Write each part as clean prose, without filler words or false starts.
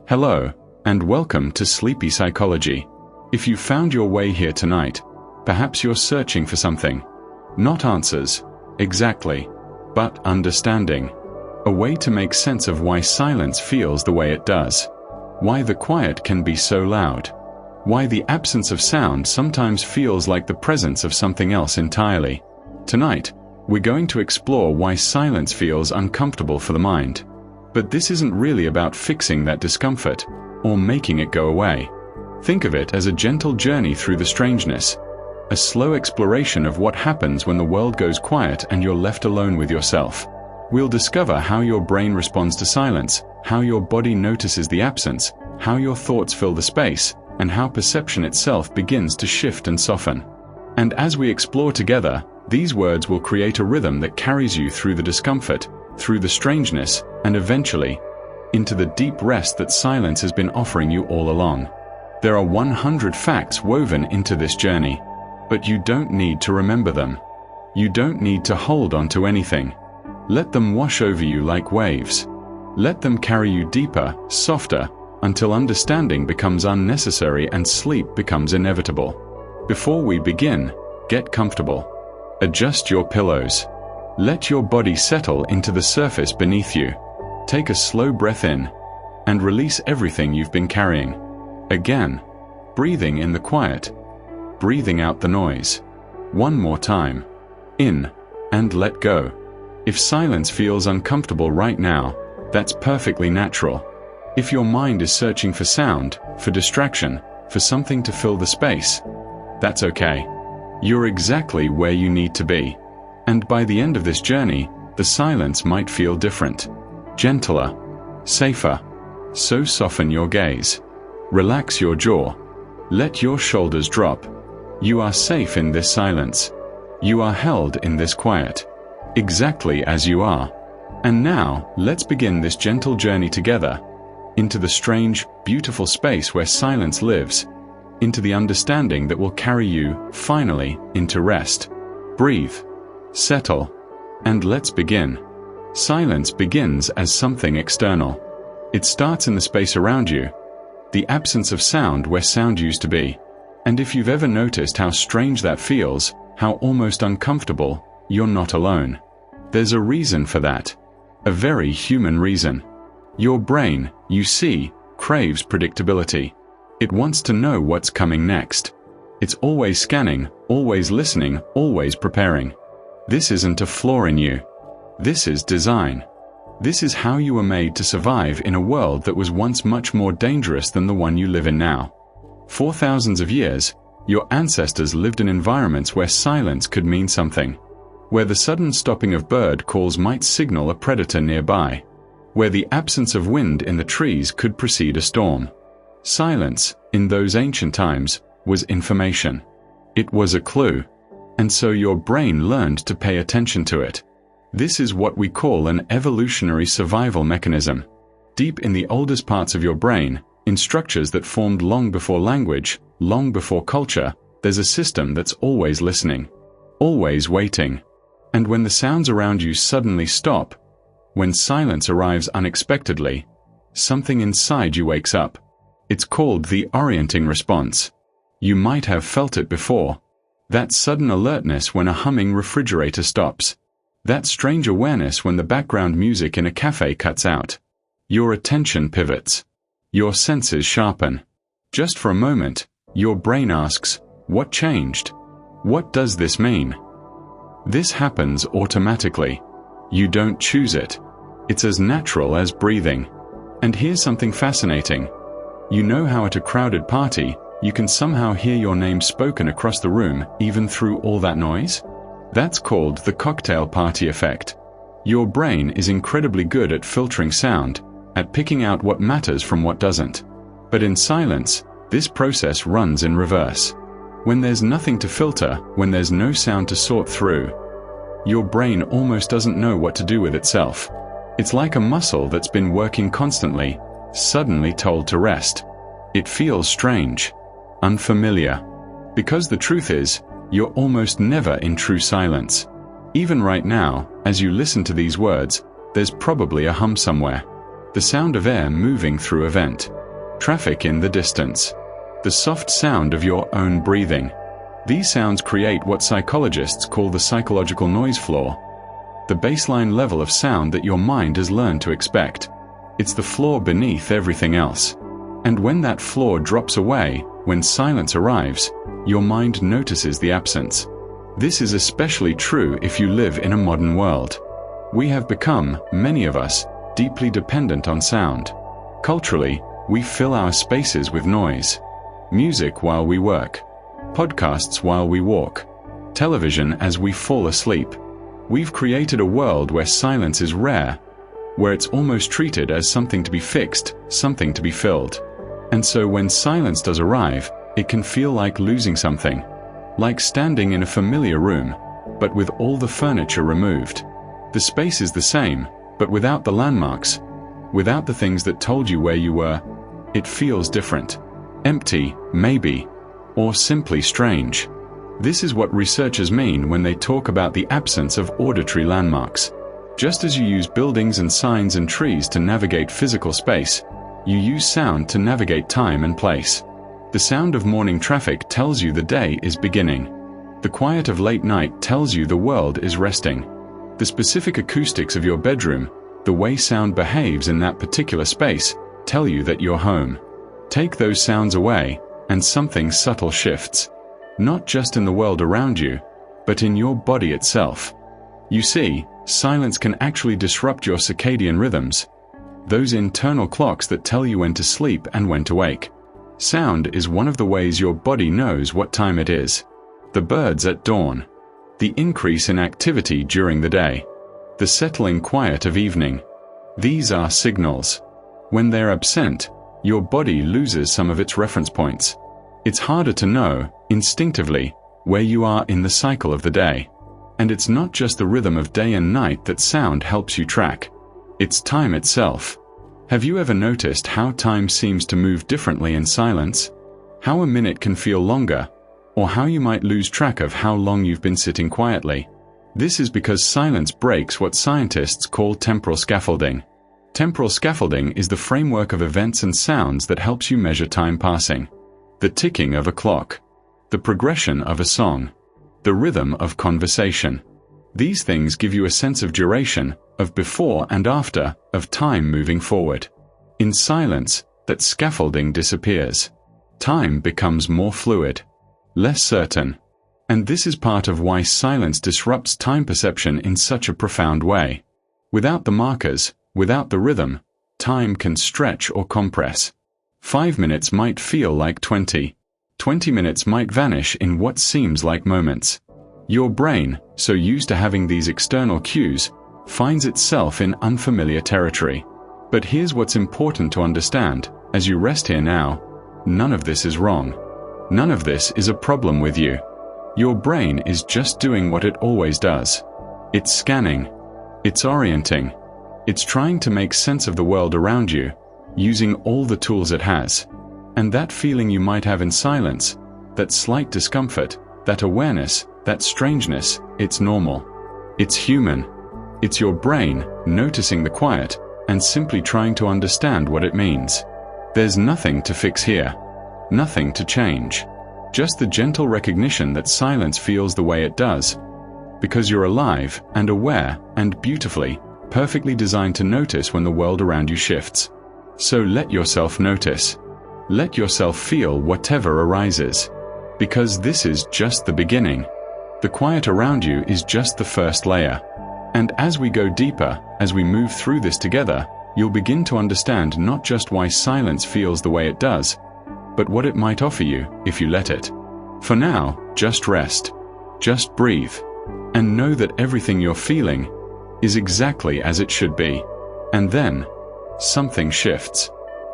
Hello, and welcome to Sleepy Psychology. If you found your way here tonight, perhaps you're searching for something. Not answers, exactly, but understanding. A way to make sense of why silence feels the way it does. Why the quiet can be so loud. Why the absence of sound sometimes feels like the presence of something else entirely. Tonight, we're going to explore why silence feels uncomfortable for the mind. But this isn't really about fixing that discomfort, or making it go away. Think of it as a gentle journey through the strangeness. A slow exploration of what happens when the world goes quiet and you're left alone with yourself. We'll discover how your brain responds to silence, how your body notices the absence, how your thoughts fill the space, and how perception itself begins to shift and soften. And as we explore together, these words will create a rhythm that carries you through the discomfort, through the strangeness, and eventually, into the deep rest that silence has been offering you all along. There are 100 facts woven into this journey, but you don't need to remember them. You don't need to hold on to anything. Let them wash over you like waves. Let them carry you deeper, softer, until understanding becomes unnecessary and sleep becomes inevitable. Before we begin, get comfortable. Adjust your pillows. Let your body settle into the surface beneath you. Take a slow breath in, and release everything you've been carrying. Again, breathing in the quiet, breathing out the noise. One more time. In, and let go. If silence feels uncomfortable right now, that's perfectly natural. If your mind is searching for sound, for distraction, for something to fill the space, that's okay. You're exactly where you need to be. And by the end of this journey, the silence might feel different. Gentler. Safer. So soften your gaze. Relax your jaw. Let your shoulders drop. You are safe in this silence. You are held in this quiet. Exactly as you are. And now, let's begin this gentle journey together. Into the strange, beautiful space where silence lives. Into the understanding that will carry you, finally, into rest. Breathe. Settle. And let's begin. Silence begins as something external. It starts in the space around you. The absence of sound where sound used to be. And if you've ever noticed how strange that feels, how almost uncomfortable, you're not alone. There's a reason for that. A very human reason. Your brain, you see, craves predictability. It wants to know what's coming next. It's always scanning, always listening, always preparing. This isn't a flaw in you. This is design. This is how you were made to survive in a world that was once much more dangerous than the one you live in now. For thousands of years, your ancestors lived in environments where silence could mean something. Where the sudden stopping of bird calls might signal a predator nearby. Where the absence of wind in the trees could precede a storm. Silence, in those ancient times, was information. It was a clue. And so your brain learned to pay attention to it. This is what we call an evolutionary survival mechanism. Deep in the oldest parts of your brain, in structures that formed long before language, long before culture, there's a system that's always listening. Always waiting. And when the sounds around you suddenly stop, when silence arrives unexpectedly, something inside you wakes up. It's called the orienting response. You might have felt it before. That sudden alertness when a humming refrigerator stops. That strange awareness when the background music in a cafe cuts out. Your attention pivots. Your senses sharpen. Just for a moment, your brain asks, what changed? What does this mean? This happens automatically. You don't choose it. It's as natural as breathing. And here's something fascinating. You know how at a crowded party, you can somehow hear your name spoken across the room, even through all that noise? That's called the cocktail party effect. Your brain is incredibly good at filtering sound, at picking out what matters from what doesn't. But in silence, this process runs in reverse. When there's nothing to filter, when there's no sound to sort through, your brain almost doesn't know what to do with itself. It's like a muscle that's been working constantly, suddenly told to rest. It feels strange, unfamiliar. Because the truth is, you're almost never in true silence. Even right now, as you listen to these words, there's probably a hum somewhere. The sound of air moving through a vent. traffic in the distance, the soft sound of your own breathing. These sounds create what psychologists call the psychological noise floor, the baseline level of sound that your mind has learned to expect. It's the floor beneath everything else. And when that floor drops away, when silence arrives, your mind notices the absence. This is especially true if you live in a modern world. We have become, many of us, deeply dependent on sound. Culturally, we fill our spaces with noise. Music while we work, podcasts while we walk, television as we fall asleep. We've created a world where silence is rare, where it's almost treated as something to be fixed, something to be filled. And so when silence does arrive, it can feel like losing something, like standing in a familiar room, but with all the furniture removed. The space is the same, but without the landmarks, without the things that told you where you were. It feels different. Empty, maybe, or simply strange. This is what researchers mean when they talk about the absence of auditory landmarks. Just as you use buildings and signs and trees to navigate physical space, you use sound to navigate time and place. The sound of morning traffic tells you the day is beginning. The quiet of late night tells you the world is resting. The specific acoustics of your bedroom, the way sound behaves in that particular space, tell you that you're home. Take those sounds away, and something subtle shifts. Not just in the world around you, but in your body itself. You see, silence can actually disrupt your circadian rhythms, those internal clocks that tell you when to sleep and when to wake. Sound is one of the ways your body knows what time it is. The birds at dawn, the increase in activity during the day, the settling quiet of evening. These are signals. When they're absent, your body loses some of its reference points. It's harder to know, instinctively, where you are in the cycle of the day. And it's not just the rhythm of day and night that sound helps you track. It's time itself. Have you ever noticed how time seems to move differently in silence? How a minute can feel longer, or how you might lose track of how long you've been sitting quietly? This is because silence breaks what scientists call temporal scaffolding. Temporal scaffolding is the framework of events and sounds that helps you measure time passing. The ticking of a clock, the progression of a song, the rhythm of conversation. These things give you a sense of duration, of before and after, of time moving forward. In silence, that scaffolding disappears. Time becomes more fluid, less certain. And this is part of why silence disrupts time perception in such a profound way. Without the markers, without the rhythm, time can stretch or compress. 5 minutes might feel like 20. 20 minutes might vanish in what seems like moments. Your brain, so used to having these external cues, finds itself in unfamiliar territory. But here's what's important to understand, as you rest here now: none of this is wrong. None of this is a problem with you. Your brain is just doing what it always does. It's scanning. It's orienting. It's trying to make sense of the world around you, using all the tools it has. And that feeling you might have in silence, that slight discomfort, that awareness, that strangeness, it's normal. It's human. It's your brain noticing the quiet and simply trying to understand what it means. There's nothing to fix here. Nothing to change. Just the gentle recognition that silence feels the way it does. Because you're alive and aware and beautifully, perfectly designed to notice when the world around you shifts. So let yourself notice. Let yourself feel whatever arises. Because this is just the beginning. The quiet around you is just the first layer. And as we go deeper, as we move through this together, you'll begin to understand not just why silence feels the way it does, but what it might offer you if you let it. For now, just rest. Just breathe. And know that everything you're feeling is exactly as it should be. And then, something shifts.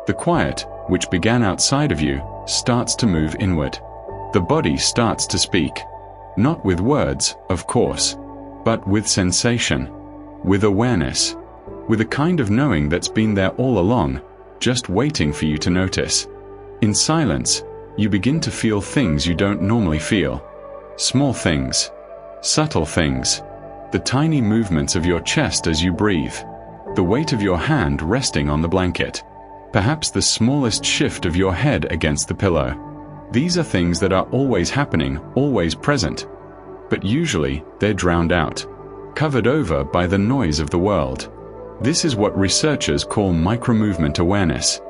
The quiet, which began outside of you, starts to move inward. The body starts to speak. Not with words, of course, but with sensation, with awareness, with a kind of knowing that's been there all along, just waiting for you to notice. In silence, you begin to feel things you don't normally feel. Small things, subtle things, the tiny movements of your chest as you breathe, the weight of your hand resting on the blanket, Perhaps the smallest shift of your head against the pillow. These are things that are always happening, always present. But usually, they're drowned out, covered over by the noise of the world. This is what researchers call micromovement awareness.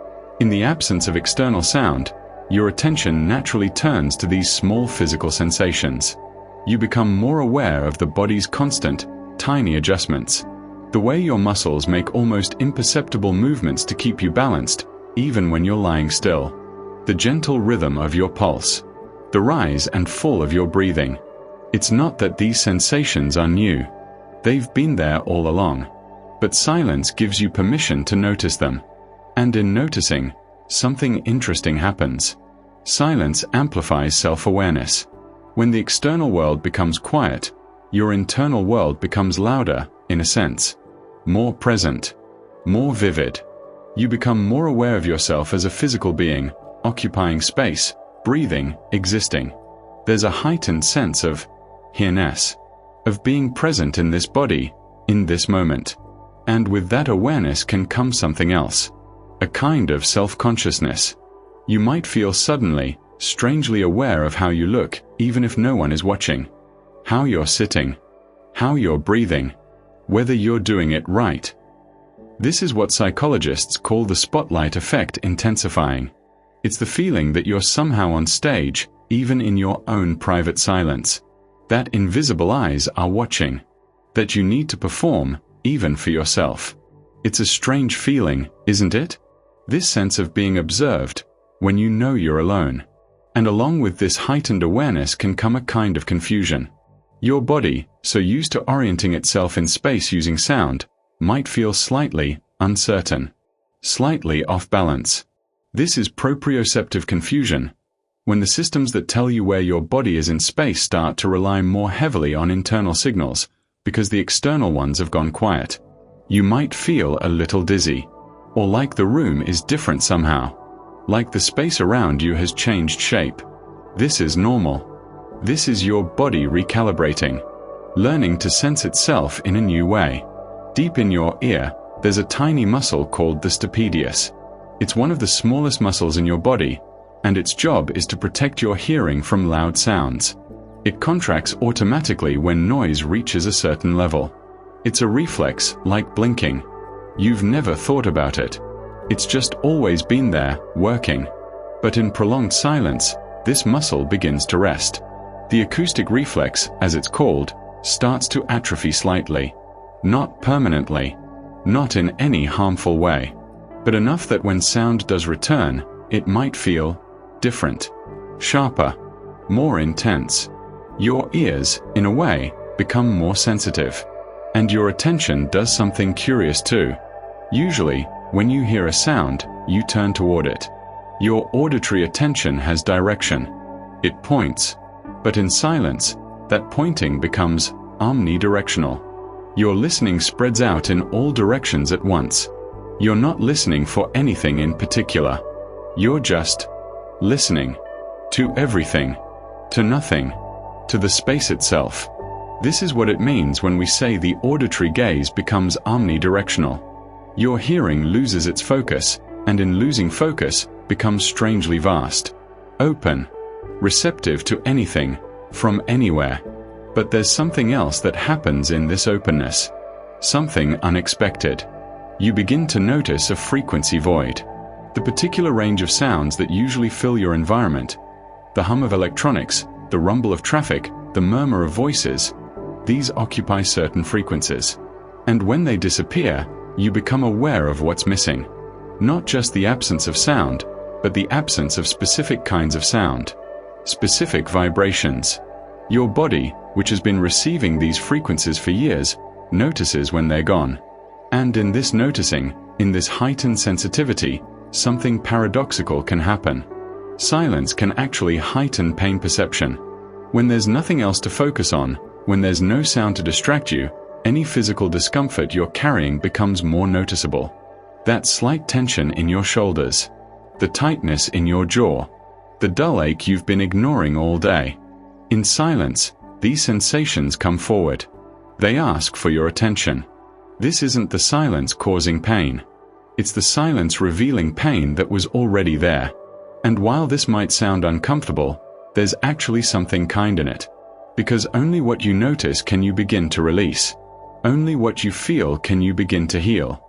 In the absence of external sound, your attention naturally turns to these small physical sensations. You become more aware of the body's constant, tiny adjustments. The way your muscles make almost imperceptible movements to keep you balanced, even when you're lying still. The gentle rhythm of your pulse. The rise and fall of your breathing. It's not that these sensations are new. They've been there all along. But silence gives you permission to notice them. And in noticing, something interesting happens. Silence amplifies self-awareness. When the external world becomes quiet, your internal world becomes louder, in a sense. More present. More vivid. You become more aware of yourself as a physical being, occupying space, breathing, existing. There's a heightened sense of here-ness, of being present in this body, in this moment. And with that awareness can come something else. A kind of self-consciousness. You might feel suddenly, strangely aware of how you look, even if no one is watching. How you're sitting. How you're breathing. Whether you're doing it right. This is what psychologists call the spotlight effect intensifying. It's the feeling that you're somehow on stage, even in your own private silence. That invisible eyes are watching. That you need to perform, even for yourself. It's a strange feeling, isn't it? This sense of being observed, when you know you're alone. And along with this heightened awareness can come a kind of confusion. Your body, so used to orienting itself in space using sound, might feel slightly uncertain. Slightly off balance. This is proprioceptive confusion. When the systems that tell you where your body is in space start to rely more heavily on internal signals, because the external ones have gone quiet. You might feel a little dizzy. Or like the room is different somehow. Like the space around you has changed shape. This is normal. This is your body recalibrating. Learning to sense itself in a new way. Deep in your ear, there's a tiny muscle called the stapedius. It's one of the smallest muscles in your body, and its job is to protect your hearing from loud sounds. It contracts automatically when noise reaches a certain level. It's a reflex, like blinking. You've never thought about it. It's just always been there, working. But in prolonged silence, this muscle begins to rest. The acoustic reflex, as it's called, starts to atrophy slightly. Not permanently. Not in any harmful way. But enough that when sound does return, it might feel different. Sharper. More intense. Your ears, in a way, become more sensitive. And your attention does something curious too. Usually, when you hear a sound, you turn toward it. Your auditory attention has direction. It points. But in silence, that pointing becomes omnidirectional. Your listening spreads out in all directions at once. You're not listening for anything in particular. You're just listening. To everything. To nothing. To the space itself. This is what it means when we say the auditory gaze becomes omnidirectional. Your hearing loses its focus, and in losing focus, becomes strangely vast. Open. Receptive to anything, from anywhere. But there's something else that happens in this openness. Something unexpected. You begin to notice a frequency void. The particular range of sounds that usually fill your environment. The hum of electronics, the rumble of traffic, the murmur of voices. These occupy certain frequencies. And when they disappear, you become aware of what's missing. Not just the absence of sound, but the absence of specific kinds of sound. Specific vibrations. Your body, which has been receiving these frequencies for years, notices when they're gone. And in this noticing, in this heightened sensitivity, something paradoxical can happen. Silence can actually heighten pain perception. When there's nothing else to focus on, when there's no sound to distract you, any physical discomfort you're carrying becomes more noticeable. That slight tension in your shoulders. The tightness in your jaw. The dull ache you've been ignoring all day. In silence, these sensations come forward. They ask for your attention. This isn't the silence causing pain. It's the silence revealing pain that was already there. And while this might sound uncomfortable, there's actually something kind in it. Because only what you notice can you begin to release. Only what you feel can you begin to heal.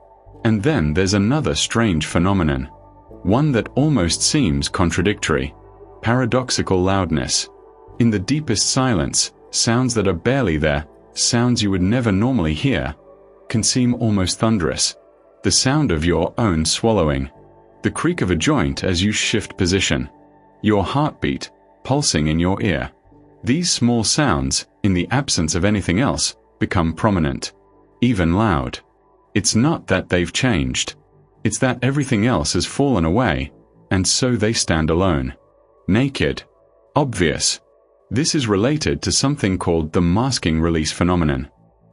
And then there's another strange phenomenon. One that almost seems contradictory. Paradoxical loudness. In the deepest silence, sounds that are barely there, sounds you would never normally hear, can seem almost thunderous. The sound of your own swallowing. The creak of a joint as you shift position. Your heartbeat, pulsing in your ear. These small sounds, in the absence of anything else, become prominent. Even loud. It's not that they've changed. It's that everything else has fallen away, and so they stand alone. Naked. Obvious. This is related to something called the masking release phenomenon.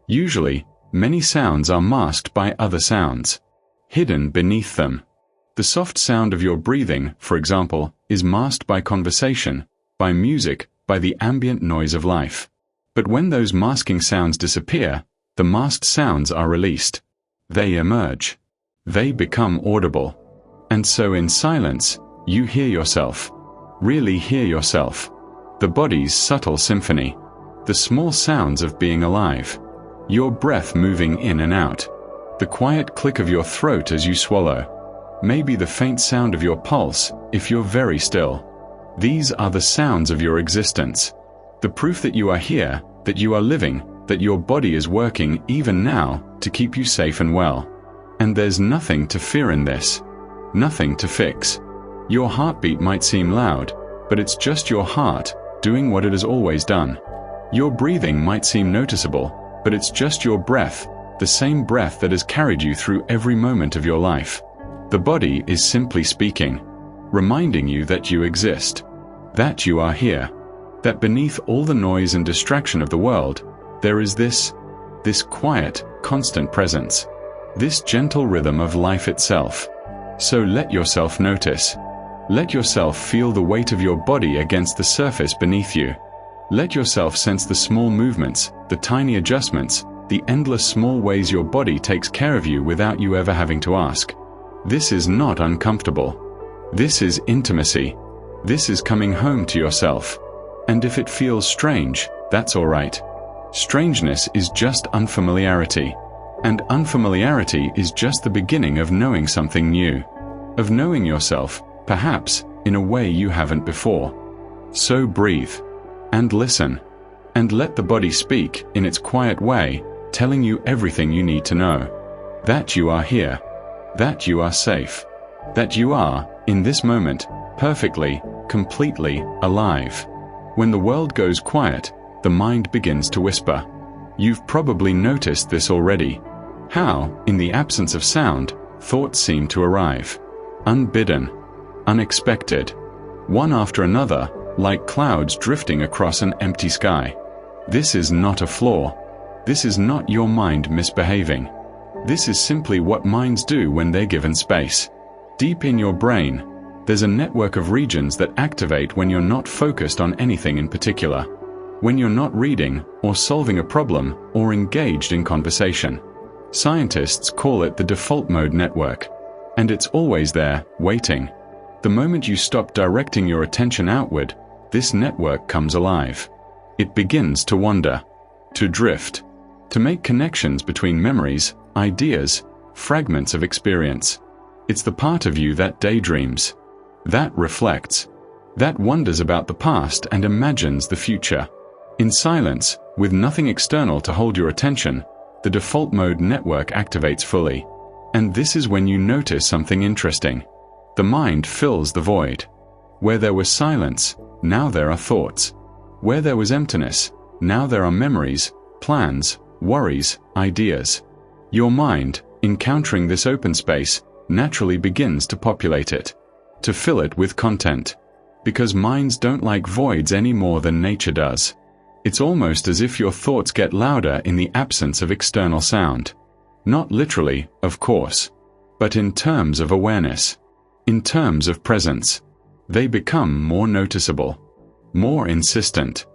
Usually, many sounds are masked by other sounds. Hidden beneath them. The soft sound of your breathing, for example, is masked by conversation, by music, by the ambient noise of life. But when those masking sounds disappear, the masked sounds are released. They emerge. They become audible. And so in silence, you hear yourself. Really hear yourself. The body's subtle symphony. The small sounds of being alive. Your breath moving in and out. The quiet click of your throat as you swallow. Maybe the faint sound of your pulse, if you're very still. These are the sounds of your existence. The proof that you are here, that you are living, that your body is working even now to keep you safe and well. And there's nothing to fear in this. Nothing to fix. Your heartbeat might seem loud, but it's just your heart, doing what it has always done. Your breathing might seem noticeable, but it's just your breath, the same breath that has carried you through every moment of your life. The body is simply speaking, reminding you that you exist, that you are here, that beneath all the noise and distraction of the world, there is this quiet, constant presence, this gentle rhythm of life itself. So let yourself notice. Let yourself feel the weight of your body against the surface beneath you. Let yourself sense the small movements, the tiny adjustments, the endless small ways your body takes care of you without you ever having to ask. This is not uncomfortable. This is intimacy. This is coming home to yourself. And if it feels strange, that's all right. Strangeness is just unfamiliarity. And unfamiliarity is just the beginning of knowing something new. Of knowing yourself, perhaps, in a way you haven't before. So breathe. And listen. And let the body speak, in its quiet way, telling you everything you need to know. That you are here. That you are safe. That you are, in this moment, perfectly, completely, alive. When the world goes quiet, the mind begins to whisper. You've probably noticed this already. How, in the absence of sound, thoughts seem to arrive. Unbidden. Unexpected. One after another, like clouds drifting across an empty sky. This is not a flaw. This is not your mind misbehaving. This is simply what minds do when they're given space. Deep in your brain, there's a network of regions that activate when you're not focused on anything in particular. When you're not reading, or solving a problem, or engaged in conversation. Scientists call it the default mode network. And it's always there, waiting. The moment you stop directing your attention outward, this network comes alive. It begins to wander, to drift, to make connections between memories, ideas, fragments of experience. It's the part of you that daydreams, that reflects, that wonders about the past and imagines the future. In silence, with nothing external to hold your attention, the default mode network activates fully. And this is when you notice something interesting. The mind fills the void. Where there was silence, now there are thoughts. Where there was emptiness, now there are memories, plans, worries, ideas. Your mind, encountering this open space, naturally begins to populate it, to fill it with content. Because minds don't like voids any more than nature does. It's almost as if your thoughts get louder in the absence of external sound. Not literally, of course, but in terms of awareness, in terms of presence. They become more noticeable, more insistent.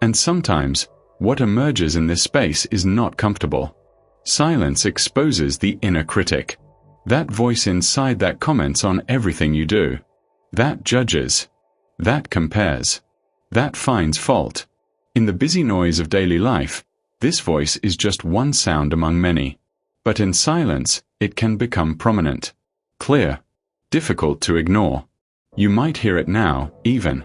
And sometimes, what emerges in this space is not comfortable. Silence exposes the inner critic. That voice inside that comments on everything you do. That judges. That compares. That finds fault. In the busy noise of daily life, this voice is just one sound among many. But in silence, it can become prominent, clear, difficult to ignore. You might hear it now, even,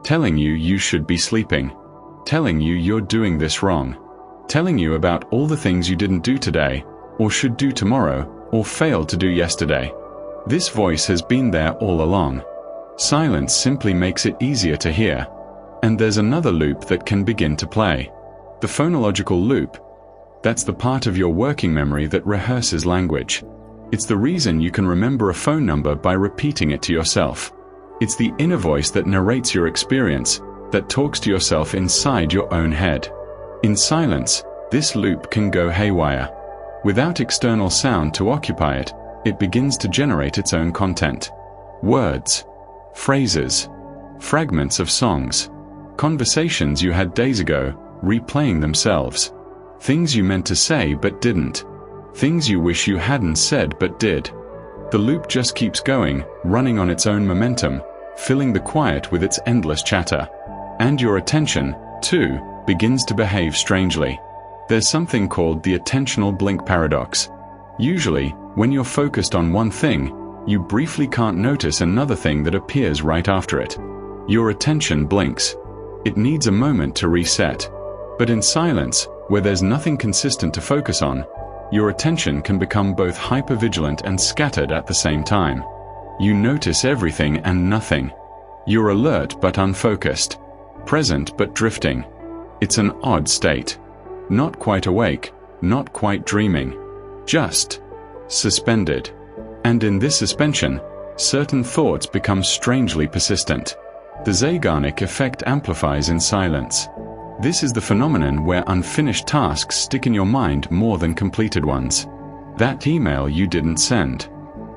telling you should be sleeping, telling you you're doing this wrong, telling you about all the things you didn't do today, or should do tomorrow, or failed to do yesterday. This voice has been there all along. Silence simply makes it easier to hear. And there's another loop that can begin to play. The phonological loop. That's the part of your working memory that rehearses language. It's the reason you can remember a phone number by repeating it to yourself. It's the inner voice that narrates your experience, that talks to yourself inside your own head. In silence, this loop can go haywire. Without external sound to occupy it, it begins to generate its own content. Words, phrases, fragments of songs, conversations you had days ago, replaying themselves. Things you meant to say but didn't. Things you wish you hadn't said but did. The loop just keeps going, running on its own momentum, filling the quiet with its endless chatter. And your attention, too, begins to behave strangely. There's something called the attentional blink paradox. Usually, when you're focused on one thing, you briefly can't notice another thing that appears right after it. Your attention blinks. It needs a moment to reset. But in silence, where there's nothing consistent to focus on, your attention can become both hypervigilant and scattered at the same time. You notice everything and nothing. You're alert but unfocused, present but drifting. It's an odd state. Not quite awake, not quite dreaming. Just suspended. And in this suspension, certain thoughts become strangely persistent. The Zeigarnik effect amplifies in silence. This is the phenomenon where unfinished tasks stick in your mind more than completed ones. That email you didn't send.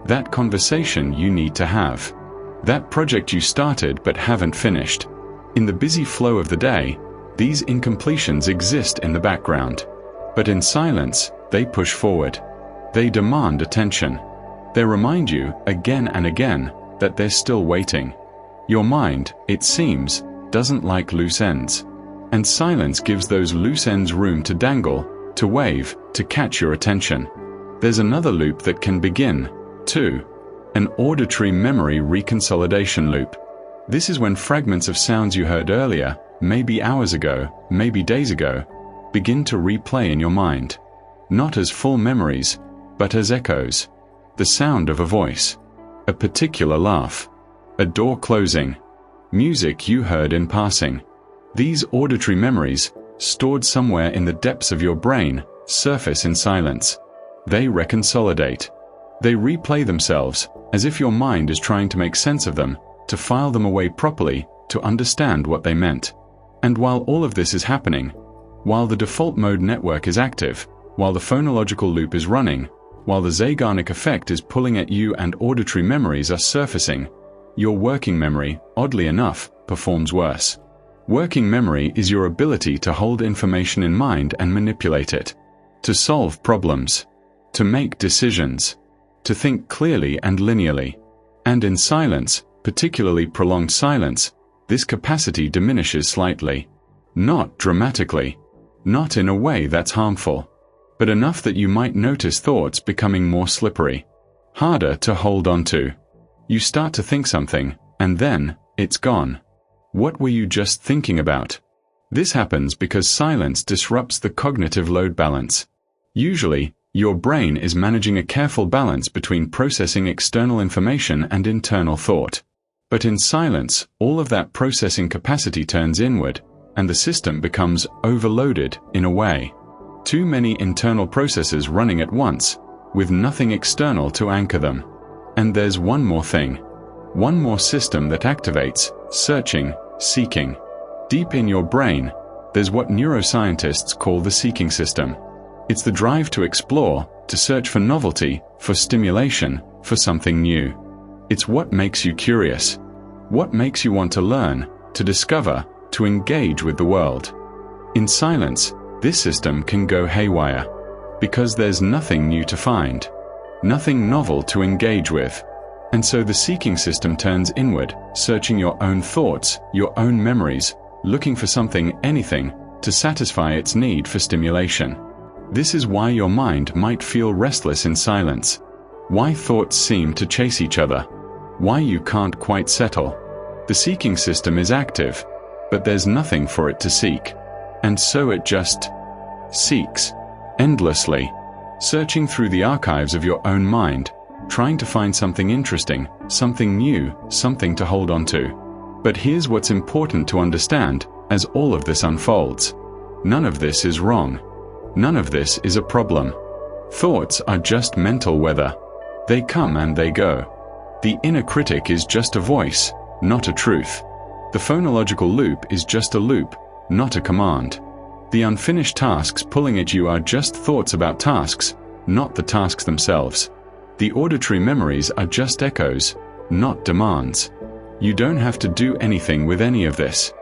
That conversation you need to have. That project you started but haven't finished. In the busy flow of the day, these incompletions exist in the background. But in silence, they push forward. They demand attention. They remind you, again and again, that they're still waiting. Your mind, it seems, doesn't like loose ends. And silence gives those loose ends room to dangle, to wave, to catch your attention. There's another loop that can begin, too. An auditory memory reconsolidation loop. This is when fragments of sounds you heard earlier, maybe hours ago, maybe days ago, begin to replay in your mind. Not as full memories, but as echoes. The sound of a voice. A particular laugh. A door closing. Music you heard in passing. These auditory memories, stored somewhere in the depths of your brain, surface in silence. They reconsolidate. They replay themselves, as if your mind is trying to make sense of them, to file them away properly, to understand what they meant. And while all of this is happening, while the default mode network is active, while the phonological loop is running, while the Zeigarnik effect is pulling at you and auditory memories are surfacing, your working memory, oddly enough, performs worse. Working memory is your ability to hold information in mind and manipulate it, to solve problems, to make decisions, to think clearly and linearly. And in silence, particularly prolonged silence, this capacity diminishes slightly. Not dramatically, not in a way that's harmful, but enough that you might notice thoughts becoming more slippery, harder to hold on to. You start to think something, and then, it's gone. What were you just thinking about? This happens because silence disrupts the cognitive load balance. Usually, your brain is managing a careful balance between processing external information and internal thought. But in silence, all of that processing capacity turns inward, and the system becomes overloaded in a way. Too many internal processes running at once, with nothing external to anchor them. And there's one more thing. One more system that activates, searching, seeking. Deep in your brain, there's what neuroscientists call the seeking system. It's the drive to explore, to search for novelty, for stimulation, for something new. It's what makes you curious. What makes you want to learn, to discover, to engage with the world. In silence, this system can go haywire. Because there's nothing new to find. nothing novel to engage with. And so the seeking system turns inward, searching your own thoughts, your own memories, looking for something, anything, to satisfy its need for stimulation. This is why your mind might feel restless in silence, why thoughts seem to chase each other, why you can't quite settle. The seeking system is active, but there's nothing for it to seek. And so it just seeks, endlessly, searching through the archives of your own mind, trying to find something interesting, something new, something to hold on to. But here's what's important to understand as all of this unfolds. None of this is wrong. None of this is a problem. Thoughts are just mental weather. They come and they go. The inner critic is just a voice, not a truth. The phonological loop is just a loop, not a command. The unfinished tasks pulling at you are just thoughts about tasks, not the tasks themselves. The auditory memories are just echoes, not demands. You don't have to do anything with any of this.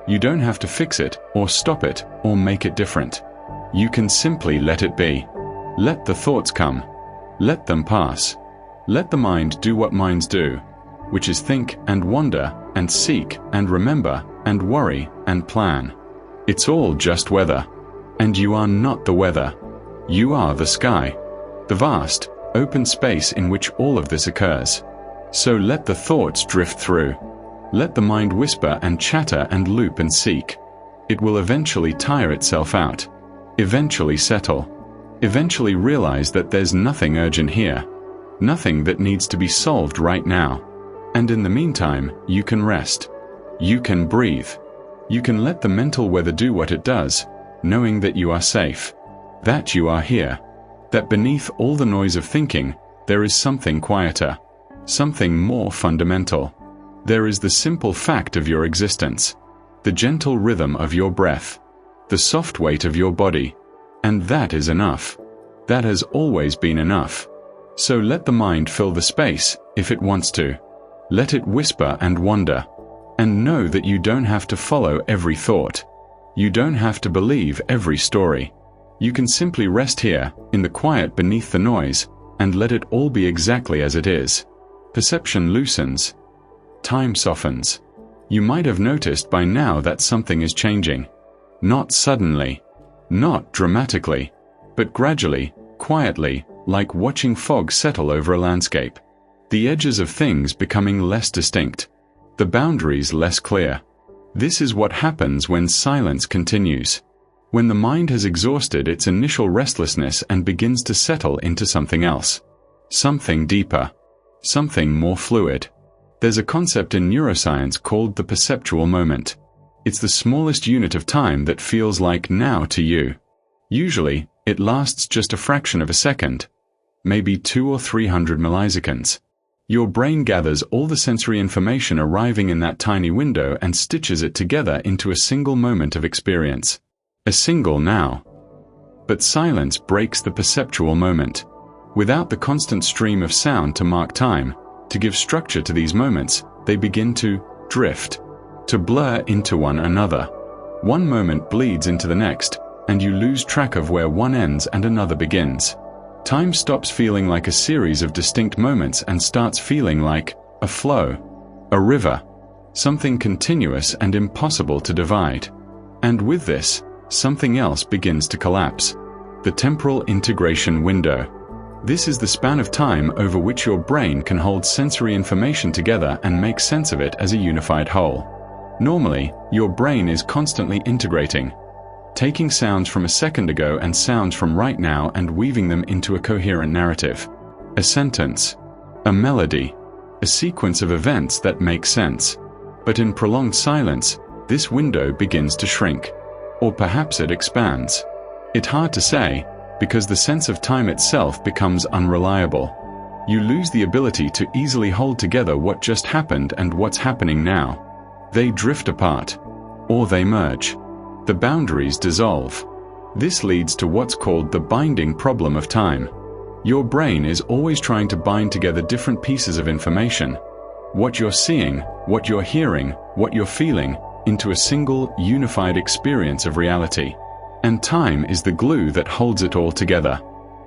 You don't have to fix it, or stop it, or make it different. You can simply let it be. Let the thoughts come. Let them pass. Let the mind do what minds do, which is think and wonder and seek and remember and worry and plan. It's all just weather. And you are not the weather. You are the sky. The vast, open space in which all of this occurs. So let the thoughts drift through. Let the mind whisper and chatter and loop and seek. It will eventually tire itself out. Eventually settle. Eventually realize that there's nothing urgent here. Nothing that needs to be solved right now. And in the meantime, you can rest. You can breathe. You can let the mental weather do what it does, knowing that you are safe. That you are here. That beneath all the noise of thinking, there is something quieter. Something more fundamental. There is the simple fact of your existence. The gentle rhythm of your breath. The soft weight of your body. And that is enough. That has always been enough. So let the mind fill the space, if it wants to. Let it whisper and wonder. And know that you don't have to follow every thought. You don't have to believe every story. You can simply rest here, in the quiet beneath the noise, and let it all be exactly as it is. Perception loosens. Time softens. You might have noticed by now that something is changing. Not suddenly. Not dramatically. But gradually, quietly, like watching fog settle over a landscape. The edges of things becoming less distinct. The boundaries less clear. This is what happens when silence continues. When the mind has exhausted its initial restlessness and begins to settle into something else. Something deeper. Something more fluid. There's a concept in neuroscience called the perceptual moment. It's the smallest unit of time that feels like now to you. Usually, it lasts just a fraction of a second. Maybe 200 or 300 milliseconds. Your brain gathers all the sensory information arriving in that tiny window and stitches it together into a single moment of experience. A single now. But silence breaks the perceptual moment. Without the constant stream of sound to mark time, to give structure to these moments, they begin to drift, to blur into one another. One moment bleeds into the next, and you lose track of where one ends and another begins. Time stops feeling like a series of distinct moments and starts feeling like a flow, a river, something continuous and impossible to divide. And with this, something else begins to collapse. The temporal integration window. This is the span of time over which your brain can hold sensory information together and make sense of it as a unified whole. Normally, your brain is constantly integrating, taking sounds from a second ago and sounds from right now and weaving them into a coherent narrative. A sentence, a melody, a sequence of events that make sense. But in prolonged silence, this window begins to shrink. Or perhaps it expands. It's hard to say, because the sense of time itself becomes unreliable. You lose the ability to easily hold together what just happened and what's happening now. They drift apart. Or they merge. The boundaries dissolve. This leads to what's called the binding problem of time. Your brain is always trying to bind together different pieces of information. What you're seeing, what you're hearing, what you're feeling, into a single, unified experience of reality. And time is the glue that holds it all together.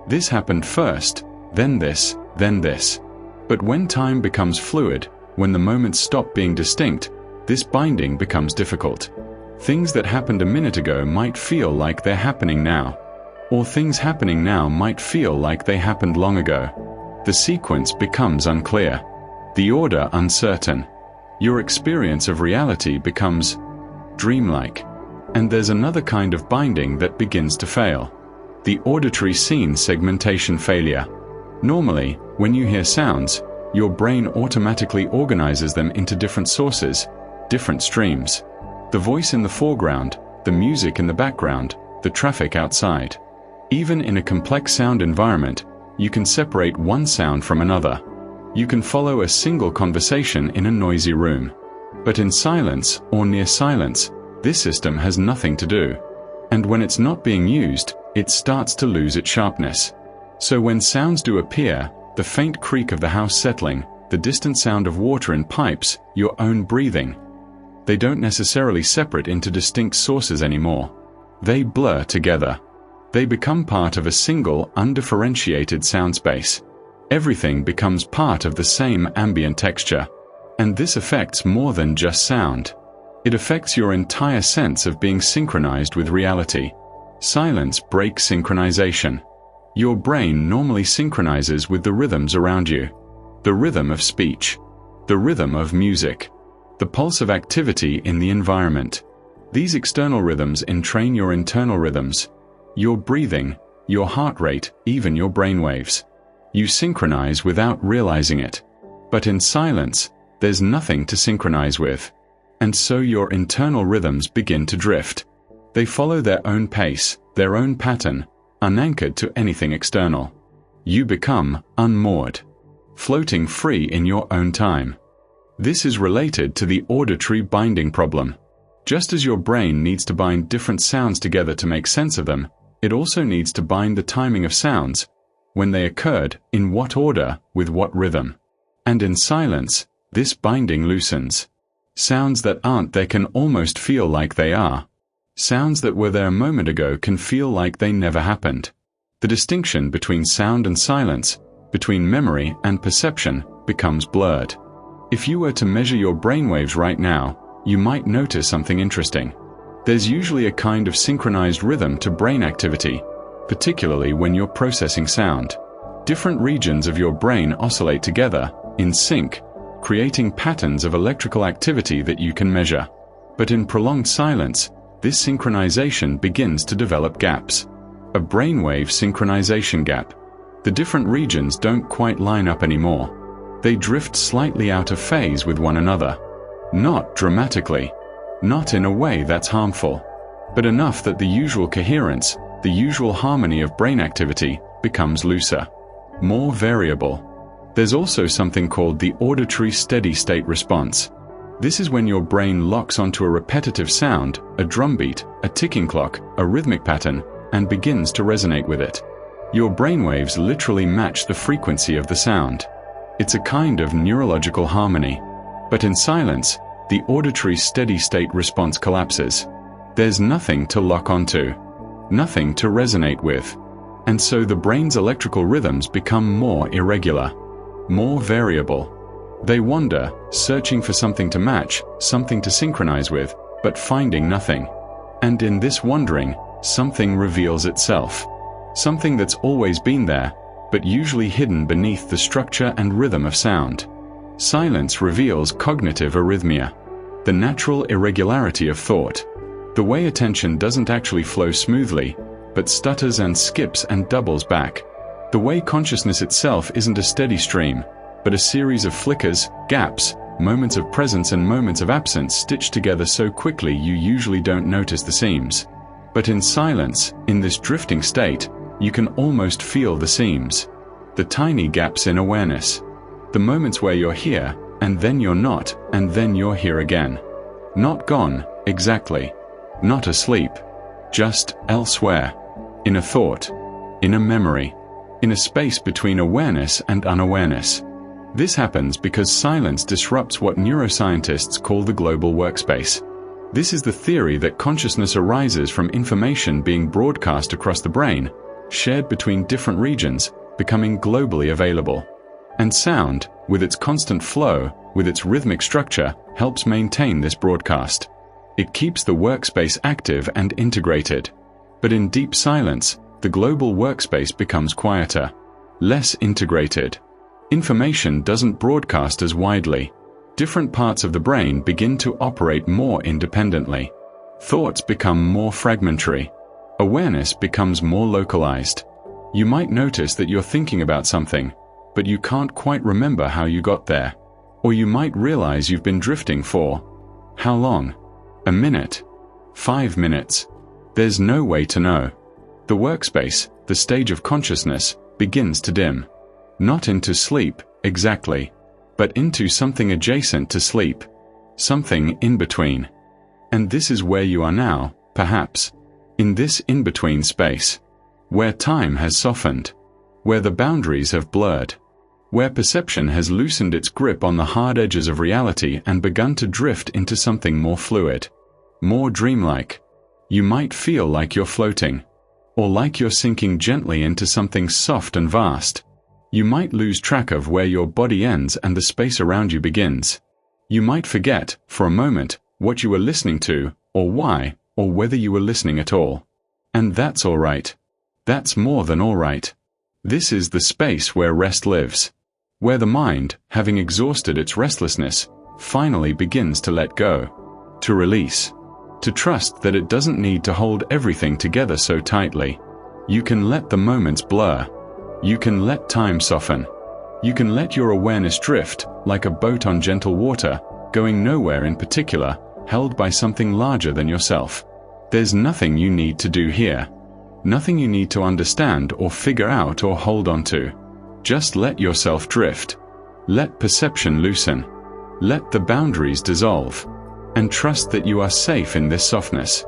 This happened first, then this, then this. But when time becomes fluid, when the moments stop being distinct, this binding becomes difficult. Things that happened a minute ago might feel like they're happening now. Or things happening now might feel like they happened long ago. The sequence becomes unclear. The order uncertain. Your experience of reality becomes dreamlike. And there's another kind of binding that begins to fail. The auditory scene segmentation failure. Normally, when you hear sounds, your brain automatically organizes them into different sources, different streams. The voice in the foreground, the music in the background, the traffic outside. Even in a complex sound environment, you can separate one sound from another. You can follow a single conversation in a noisy room. But in silence, or near silence, this system has nothing to do. And when it's not being used, it starts to lose its sharpness. So when sounds do appear, the faint creak of the house settling, the distant sound of water in pipes, your own breathing, they don't necessarily separate into distinct sources anymore. They blur together. They become part of a single, undifferentiated sound space. Everything becomes part of the same ambient texture. And this affects more than just sound. It affects your entire sense of being synchronized with reality. Silence breaks synchronization. Your brain normally synchronizes with the rhythms around you. The rhythm of speech. The rhythm of music. The pulse of activity in the environment. These external rhythms entrain your internal rhythms. Your breathing, your heart rate, even your brainwaves. You synchronize without realizing it. But in silence, there's nothing to synchronize with. And so your internal rhythms begin to drift. They follow their own pace, their own pattern, unanchored to anything external. You become unmoored, floating free in your own time. This is related to the auditory binding problem. Just as your brain needs to bind different sounds together to make sense of them, it also needs to bind the timing of sounds, when they occurred, in what order, with what rhythm. And in silence, this binding loosens. Sounds that aren't there can almost feel like they are. Sounds that were there a moment ago can feel like they never happened. The distinction between sound and silence, between memory and perception, becomes blurred. If you were to measure your brainwaves right now, you might notice something interesting. There's usually a kind of synchronized rhythm to brain activity, particularly when you're processing sound. Different regions of your brain oscillate together, in sync, creating patterns of electrical activity that you can measure. But in prolonged silence, this synchronization begins to develop gaps. A brainwave synchronization gap. The different regions don't quite line up anymore. They drift slightly out of phase with one another. Not dramatically. Not in a way that's harmful. But enough that the usual coherence, the usual harmony of brain activity, becomes looser. More variable. There's also something called the auditory steady-state response. This is when your brain locks onto a repetitive sound, a drumbeat, a ticking clock, a rhythmic pattern, and begins to resonate with it. Your brainwaves literally match the frequency of the sound. It's a kind of neurological harmony. But in silence, the auditory steady-state response collapses. There's nothing to lock onto. Nothing to resonate with. And so the brain's electrical rhythms become more irregular. More variable. They wander, searching for something to match, something to synchronize with, but finding nothing. And in this wandering, something reveals itself. Something that's always been there, but usually hidden beneath the structure and rhythm of sound. Silence reveals cognitive arrhythmia, the natural irregularity of thought. The way attention doesn't actually flow smoothly, but stutters and skips and doubles back. The way consciousness itself isn't a steady stream, but a series of flickers, gaps, moments of presence and moments of absence stitched together so quickly you usually don't notice the seams. But in silence, in this drifting state, you can almost feel the seams. The tiny gaps in awareness. The moments where you're here, and then you're not, and then you're here again. Not gone, exactly. Not asleep. Just elsewhere. In a thought. In a memory. In a space between awareness and unawareness. This happens because silence disrupts what neuroscientists call the global workspace. This is the theory that consciousness arises from information being broadcast across the brain, shared between different regions, becoming globally available. And sound, with its constant flow, with its rhythmic structure, helps maintain this broadcast. It keeps the workspace active and integrated. But in deep silence, the global workspace becomes quieter, less integrated. Information doesn't broadcast as widely. Different parts of the brain begin to operate more independently. Thoughts become more fragmentary. Awareness becomes more localized. You might notice that you're thinking about something, but you can't quite remember how you got there. Or you might realize you've been drifting for how long? A minute? 5 minutes? There's no way to know. The workspace, the stage of consciousness, begins to dim. Not into sleep, exactly, but into something adjacent to sleep. Something in between. And this is where you are now, perhaps. In this in-between space. Where time has softened. Where the boundaries have blurred. Where perception has loosened its grip on the hard edges of reality and begun to drift into something more fluid. More dreamlike. You might feel like you're floating. Or like you're sinking gently into something soft and vast. You might lose track of where your body ends and the space around you begins. You might forget, for a moment, what you were listening to, or why, or whether you were listening at all. And that's all right. That's more than all right. This is the space where rest lives. Where the mind, having exhausted its restlessness, finally begins to let go. To release. To trust that it doesn't need to hold everything together so tightly. You can let the moments blur. You can let time soften. You can let your awareness drift, like a boat on gentle water, going nowhere in particular, held by something larger than yourself. There's nothing you need to do here. Nothing you need to understand or figure out or hold on to. Just let yourself drift. Let perception loosen. Let the boundaries dissolve. And trust that you are safe in this softness.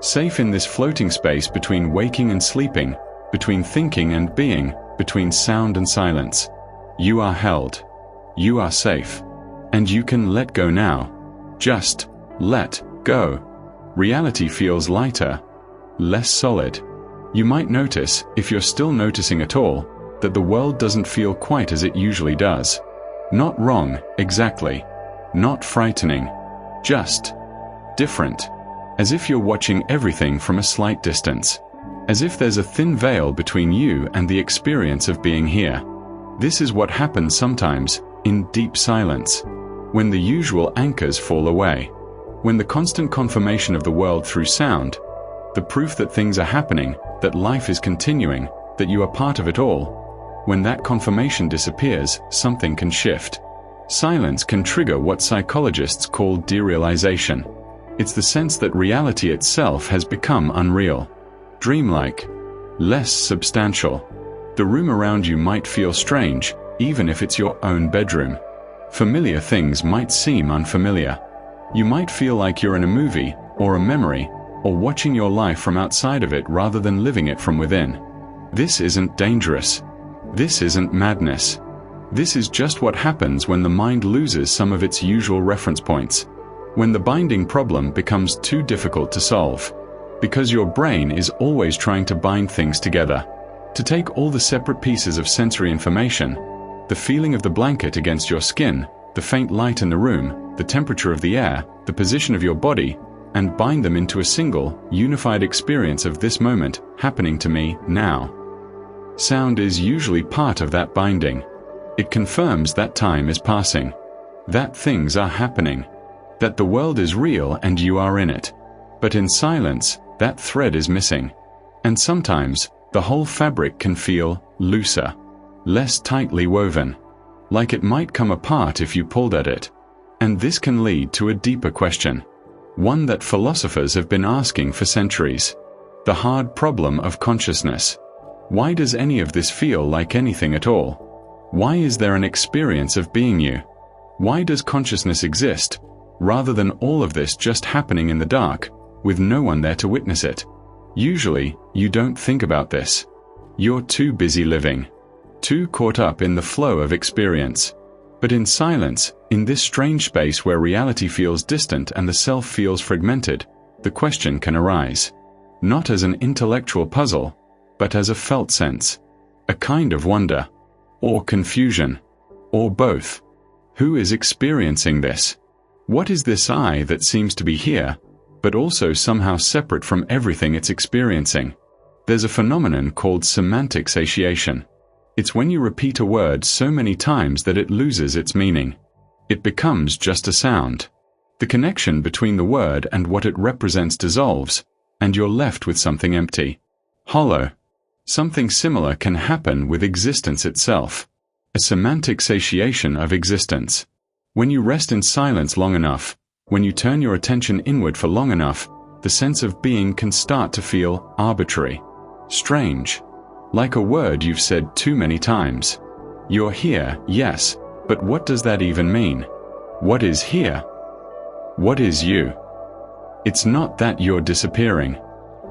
Safe in this floating space between waking and sleeping, between thinking and being, between sound and silence. You are held. You are safe. And you can let go now. Just let go. Reality feels lighter, less solid. You might notice, if you're still noticing at all, that the world doesn't feel quite as it usually does. Not wrong, exactly. Not frightening. Just different. As if you're watching everything from a slight distance. As if there's a thin veil between you and the experience of being here. This is what happens sometimes, in deep silence. When the usual anchors fall away. When the constant confirmation of the world through sound, the proof that things are happening, that life is continuing, that you are part of it all, when that confirmation disappears, something can shift. Silence can trigger what psychologists call derealization. It's the sense that reality itself has become unreal, dreamlike, less substantial. The room around you might feel strange, even if it's your own bedroom. Familiar things might seem unfamiliar. You might feel like you're in a movie, or a memory, or watching your life from outside of it rather than living it from within. This isn't dangerous. This isn't madness. This is just what happens when the mind loses some of its usual reference points. When the binding problem becomes too difficult to solve. Because your brain is always trying to bind things together. To take all the separate pieces of sensory information, the feeling of the blanket against your skin, the faint light in the room, the temperature of the air, the position of your body, and bind them into a single, unified experience of this moment happening to me now. Sound is usually part of that binding. It confirms that time is passing, that things are happening, that the world is real and you are in it. But in silence, that thread is missing. And sometimes, the whole fabric can feel looser, less tightly woven, like it might come apart if you pulled at it. And this can lead to a deeper question, one that philosophers have been asking for centuries. The hard problem of consciousness. Why does any of this feel like anything at all? Why is there an experience of being you? Why does consciousness exist, rather than all of this just happening in the dark, with no one there to witness it? Usually, you don't think about this. You're too busy living, too caught up in the flow of experience. But in silence, in this strange space where reality feels distant and the self feels fragmented, the question can arise. Not as an intellectual puzzle, but as a felt sense. a kind of wonder, or confusion, or both. Who is experiencing this? What is this I that seems to be here, but also somehow separate from everything it's experiencing? There's a phenomenon called semantic satiation. It's when you repeat a word so many times that it loses its meaning. It becomes just a sound. The connection between the word and what it represents dissolves, and you're left with something empty, hollow. Something similar can happen with existence itself. A semantic satiation of existence. When you rest in silence long enough, when you turn your attention inward for long enough, the sense of being can start to feel arbitrary, strange, like a word you've said too many times. You're here, yes, but what does that even mean? What is here? What is you? It's not that you're disappearing.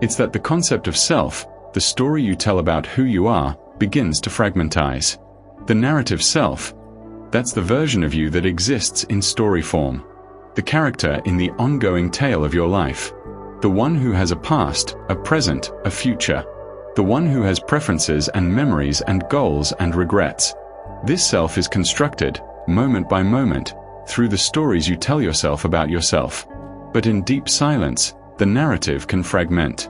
It's that the concept of self, the story you tell about who you are, begins to fragmentize. The narrative self, that's the version of you that exists in story form. The character in the ongoing tale of your life. The one who has a past, a present, a future. The one who has preferences and memories and goals and regrets. This self is constructed, moment by moment, through the stories you tell yourself about yourself. But in deep silence, the narrative can fragment.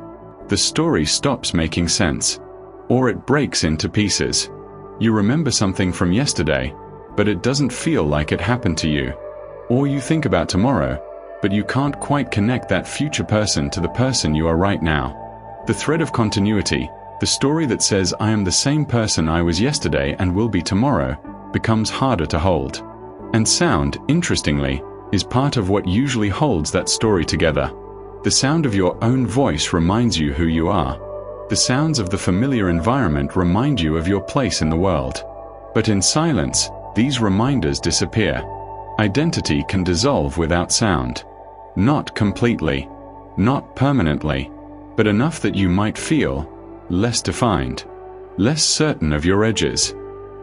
The story stops making sense. Or it breaks into pieces. You remember something from yesterday, but it doesn't feel like it happened to you. Or you think about tomorrow, but you can't quite connect that future person to the person you are right now. The thread of continuity, the story that says I am the same person I was yesterday and will be tomorrow, becomes harder to hold. And sound, interestingly, is part of what usually holds that story together. The sound of your own voice reminds you who you are. The sounds of the familiar environment remind you of your place in the world. But in silence, these reminders disappear. Identity can dissolve without sound. Not completely, not permanently, but enough that you might feel less defined, less certain of your edges,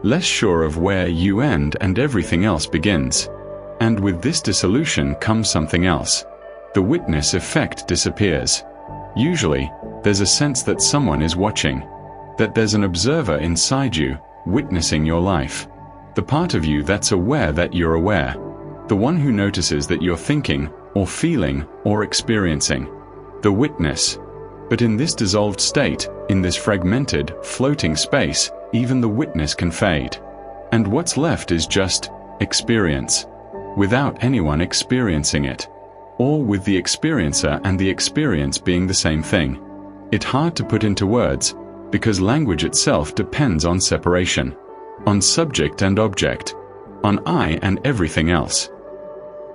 less sure of where you end and everything else begins. And with this dissolution comes something else. The witness effect disappears. Usually, there's a sense that someone is watching, that there's an observer inside you, witnessing your life. The part of you that's aware that you're aware. The one who notices that you're thinking, or feeling, or experiencing. The witness. But in this dissolved state, in this fragmented, floating space, even the witness can fade. And what's left is just experience, without anyone experiencing it. Or with the experiencer and the experience being the same thing. It's hard to put into words, because language itself depends on separation, on subject and object, on I and everything else.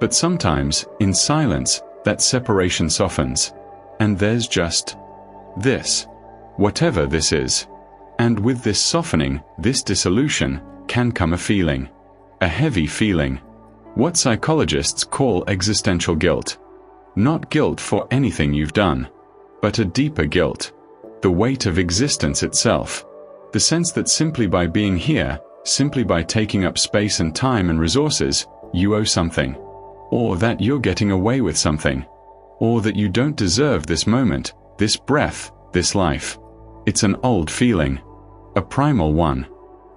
But sometimes, in silence, that separation softens, and there's just this, whatever this is. And with this softening, this dissolution, can come a feeling, a heavy feeling. What psychologists call existential guilt. Not guilt for anything you've done, but a deeper guilt. The weight of existence itself. The sense that simply by being here, simply by taking up space and time and resources, you owe something. Or that you're getting away with something. Or that you don't deserve this moment, this breath, this life. It's an old feeling. A primal one.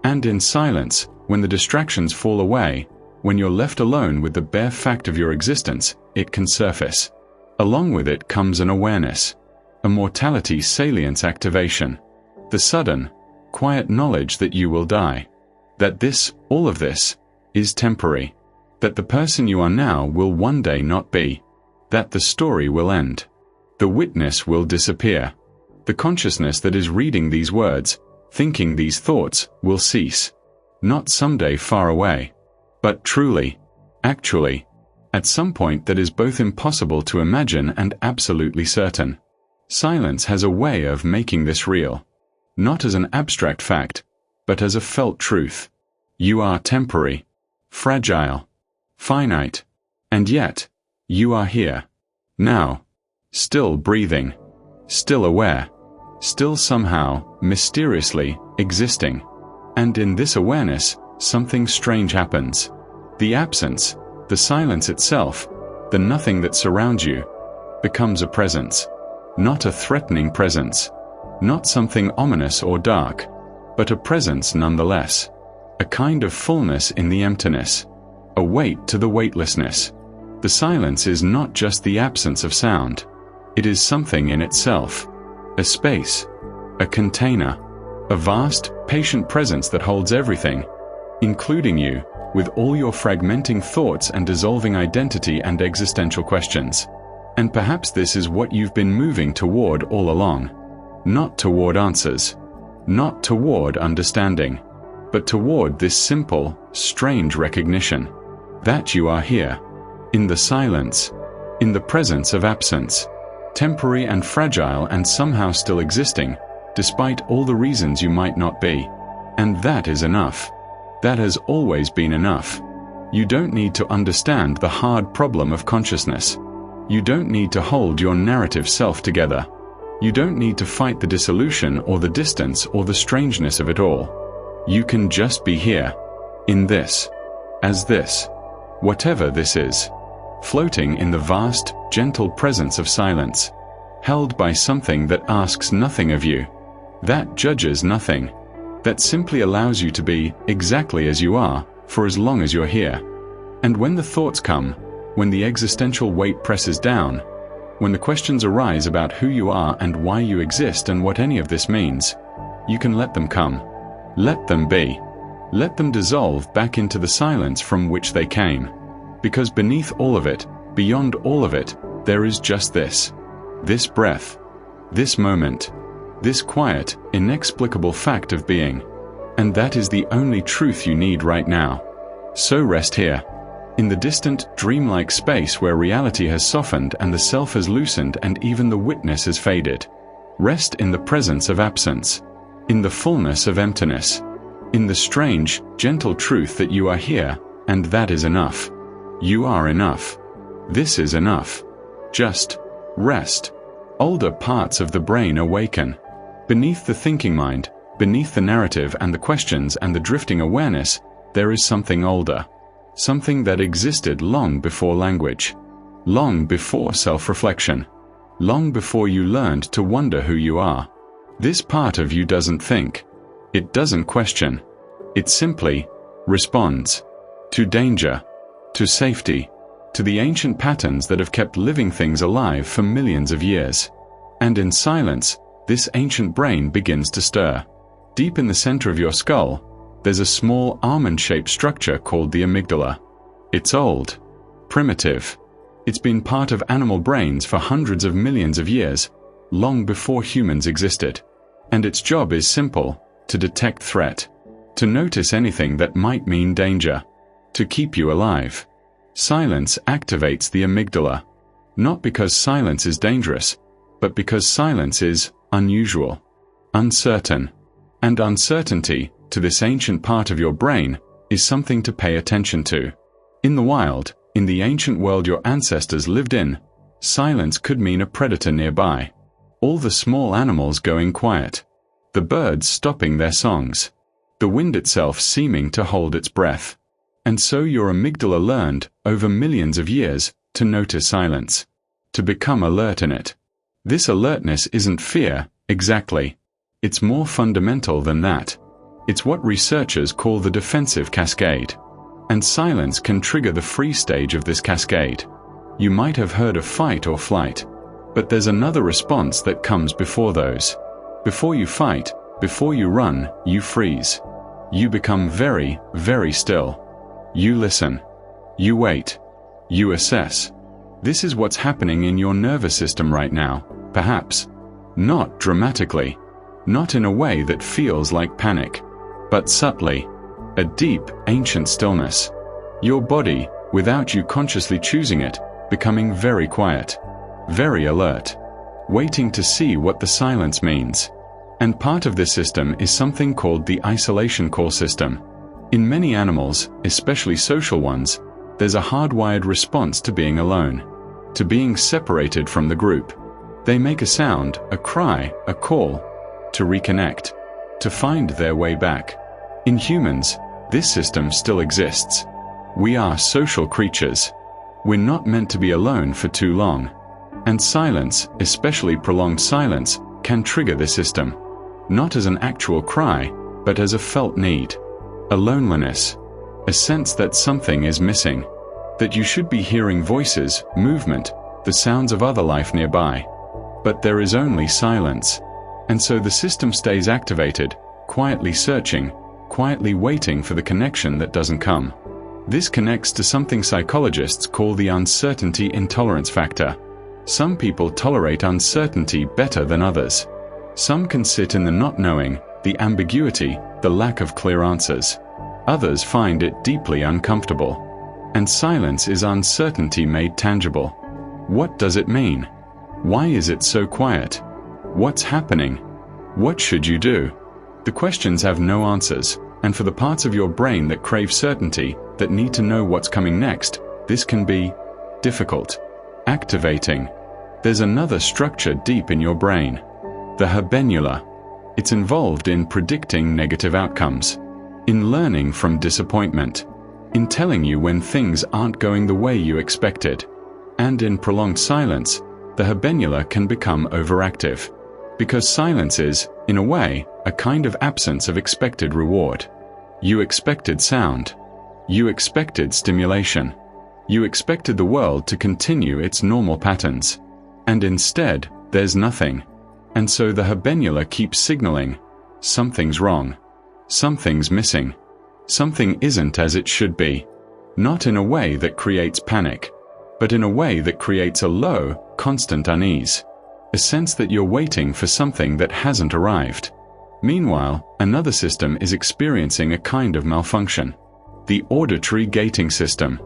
And in silence, when the distractions fall away, when you're left alone with the bare fact of your existence, it can surface. Along with it comes an awareness, a mortality salience activation, the sudden, quiet knowledge that you will die, that this, all of this, is temporary, that the person you are now will one day not be, that the story will end, the witness will disappear, the consciousness that is reading these words, thinking these thoughts, will cease, not someday far away. But truly, actually, at some point that is both impossible to imagine and absolutely certain. Silence has a way of making this real. Not as an abstract fact, but as a felt truth. You are temporary, fragile, finite, and yet, you are here, now, still breathing, still aware, still somehow, mysteriously, existing. And in this awareness, something strange happens. The absence, the silence itself, the nothing that surrounds you, becomes a presence. Not a threatening presence. Not something ominous or dark. but a presence nonetheless. A kind of fullness in the emptiness. A weight to the weightlessness. The silence is not just the absence of sound. It is something in itself. A space. A container. A vast, patient presence that holds everything, including you, with all your fragmenting thoughts and dissolving identity and existential questions. And perhaps this is what you've been moving toward all along. Not toward answers. Not toward understanding. But toward this simple, strange recognition. That you are here. In the silence. In the presence of absence. Temporary and fragile and somehow still existing, despite all the reasons you might not be. And that is enough. That has always been enough. You don't need to understand the hard problem of consciousness. You don't need to hold your narrative self together. You don't need to fight the dissolution or the distance or the strangeness of it all. You can just be here. In this. As this. Whatever this is. Floating in the vast, gentle presence of silence. Held by something that asks nothing of you. That judges nothing. That simply allows you to be exactly as you are, for as long as you're here. And when the thoughts come, when the existential weight presses down, when the questions arise about who you are and why you exist and what any of this means, you can let them come. Let them be. Let them dissolve back into the silence from which they came. Because beneath all of it, beyond all of it, there is just this. This breath. This moment. This quiet, inexplicable fact of being. And that is the only truth you need right now. So rest here. In the distant, dreamlike space where reality has softened and the self has loosened and even the witness has faded. Rest in the presence of absence. In the fullness of emptiness. In the strange, gentle truth that you are here, and that is enough. You are enough. This is enough. Just rest. Older parts of the brain awaken. Beneath the thinking mind, beneath the narrative and the questions and the drifting awareness, there is something older. Something that existed long before language. Long before self-reflection. Long before you learned to wonder who you are. This part of you doesn't think. It doesn't question. It simply responds. To danger. To safety. To the ancient patterns that have kept living things alive for millions of years. And in silence, this ancient brain begins to stir. Deep in the center of your skull, there's a small almond-shaped structure called the amygdala. It's old. Primitive. It's been part of animal brains for hundreds of millions of years, long before humans existed. And its job is simple: to detect threat. To notice anything that might mean danger. To keep you alive. Silence activates the amygdala. Not because silence is dangerous, but because silence is unusual, uncertain. And uncertainty, to this ancient part of your brain, is something to pay attention to. In the wild, in the ancient world your ancestors lived in, silence could mean a predator nearby. All the small animals going quiet. The birds stopping their songs. The wind itself seeming to hold its breath. And so your amygdala learned, over millions of years, to notice silence. To become alert in it. This alertness isn't fear, exactly. It's more fundamental than that. It's what researchers call the defensive cascade. And silence can trigger the freeze stage of this cascade. You might have heard of fight or flight. But there's another response that comes before those. Before you fight, before you run, you freeze. You become very, very still. You listen. You wait. You assess. This is what's happening in your nervous system right now, perhaps. Not dramatically. Not in a way that feels like panic. But subtly. A deep, ancient stillness. Your body, without you consciously choosing it, becoming very quiet. Very alert. Waiting to see what the silence means. And part of this system is something called the isolation call system. In many animals, especially social ones, there's a hardwired response to being alone. To being separated from the group. They make a sound, a cry, a call. To reconnect. To find their way back. In humans, this system still exists. We are social creatures. We're not meant to be alone for too long. And silence, especially prolonged silence, can trigger the system. Not as an actual cry, but as a felt need. A loneliness. A sense that something is missing. That you should be hearing voices, movement, the sounds of other life nearby. But there is only silence. And so the system stays activated, quietly searching, quietly waiting for the connection that doesn't come. This connects to something psychologists call the uncertainty intolerance factor. Some people tolerate uncertainty better than others. Some can sit in the not knowing, the ambiguity, the lack of clear answers. Others find it deeply uncomfortable. And silence is uncertainty made tangible. What does it mean? Why is it so quiet? What's happening? What should you do? The questions have no answers, and for the parts of your brain that crave certainty, that need to know what's coming next, this can be difficult. Activating. There's another structure deep in your brain. The habenula. It's involved in predicting negative outcomes, in learning from disappointment, in telling you when things aren't going the way you expected. And in prolonged silence, the habenula can become overactive. Because silence is, in a way, a kind of absence of expected reward. You expected sound. You expected stimulation. You expected the world to continue its normal patterns. And instead, there's nothing. And so the habenula keeps signaling, something's wrong. Something's missing. Something isn't as it should be. Not in a way that creates panic, but in a way that creates a low, constant unease. A sense that you're waiting for something that hasn't arrived. Meanwhile, another system is experiencing a kind of malfunction. The auditory gating system.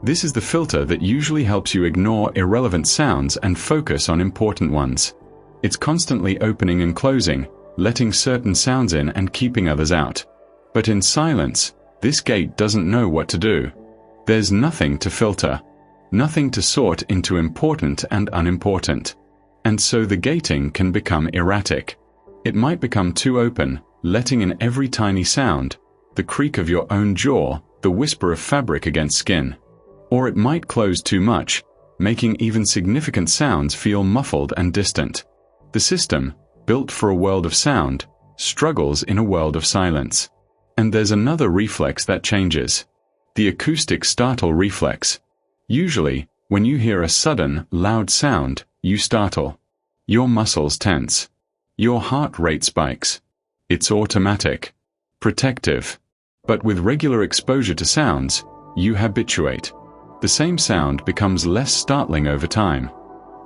This is the filter that usually helps you ignore irrelevant sounds and focus on important ones. It's constantly opening and closing, letting certain sounds in and keeping others out. But in silence, this gate doesn't know what to do. There's nothing to filter. Nothing to sort into important and unimportant. And so the gating can become erratic. It might become too open, letting in every tiny sound, the creak of your own jaw, the whisper of fabric against skin. Or it might close too much, making even significant sounds feel muffled and distant. The system, built for a world of sound, struggles in a world of silence. And there's another reflex that changes. The acoustic startle reflex. Usually, when you hear a sudden, loud sound, you startle. Your muscles tense. Your heart rate spikes. It's automatic. Protective. But with regular exposure to sounds, you habituate. The same sound becomes less startling over time.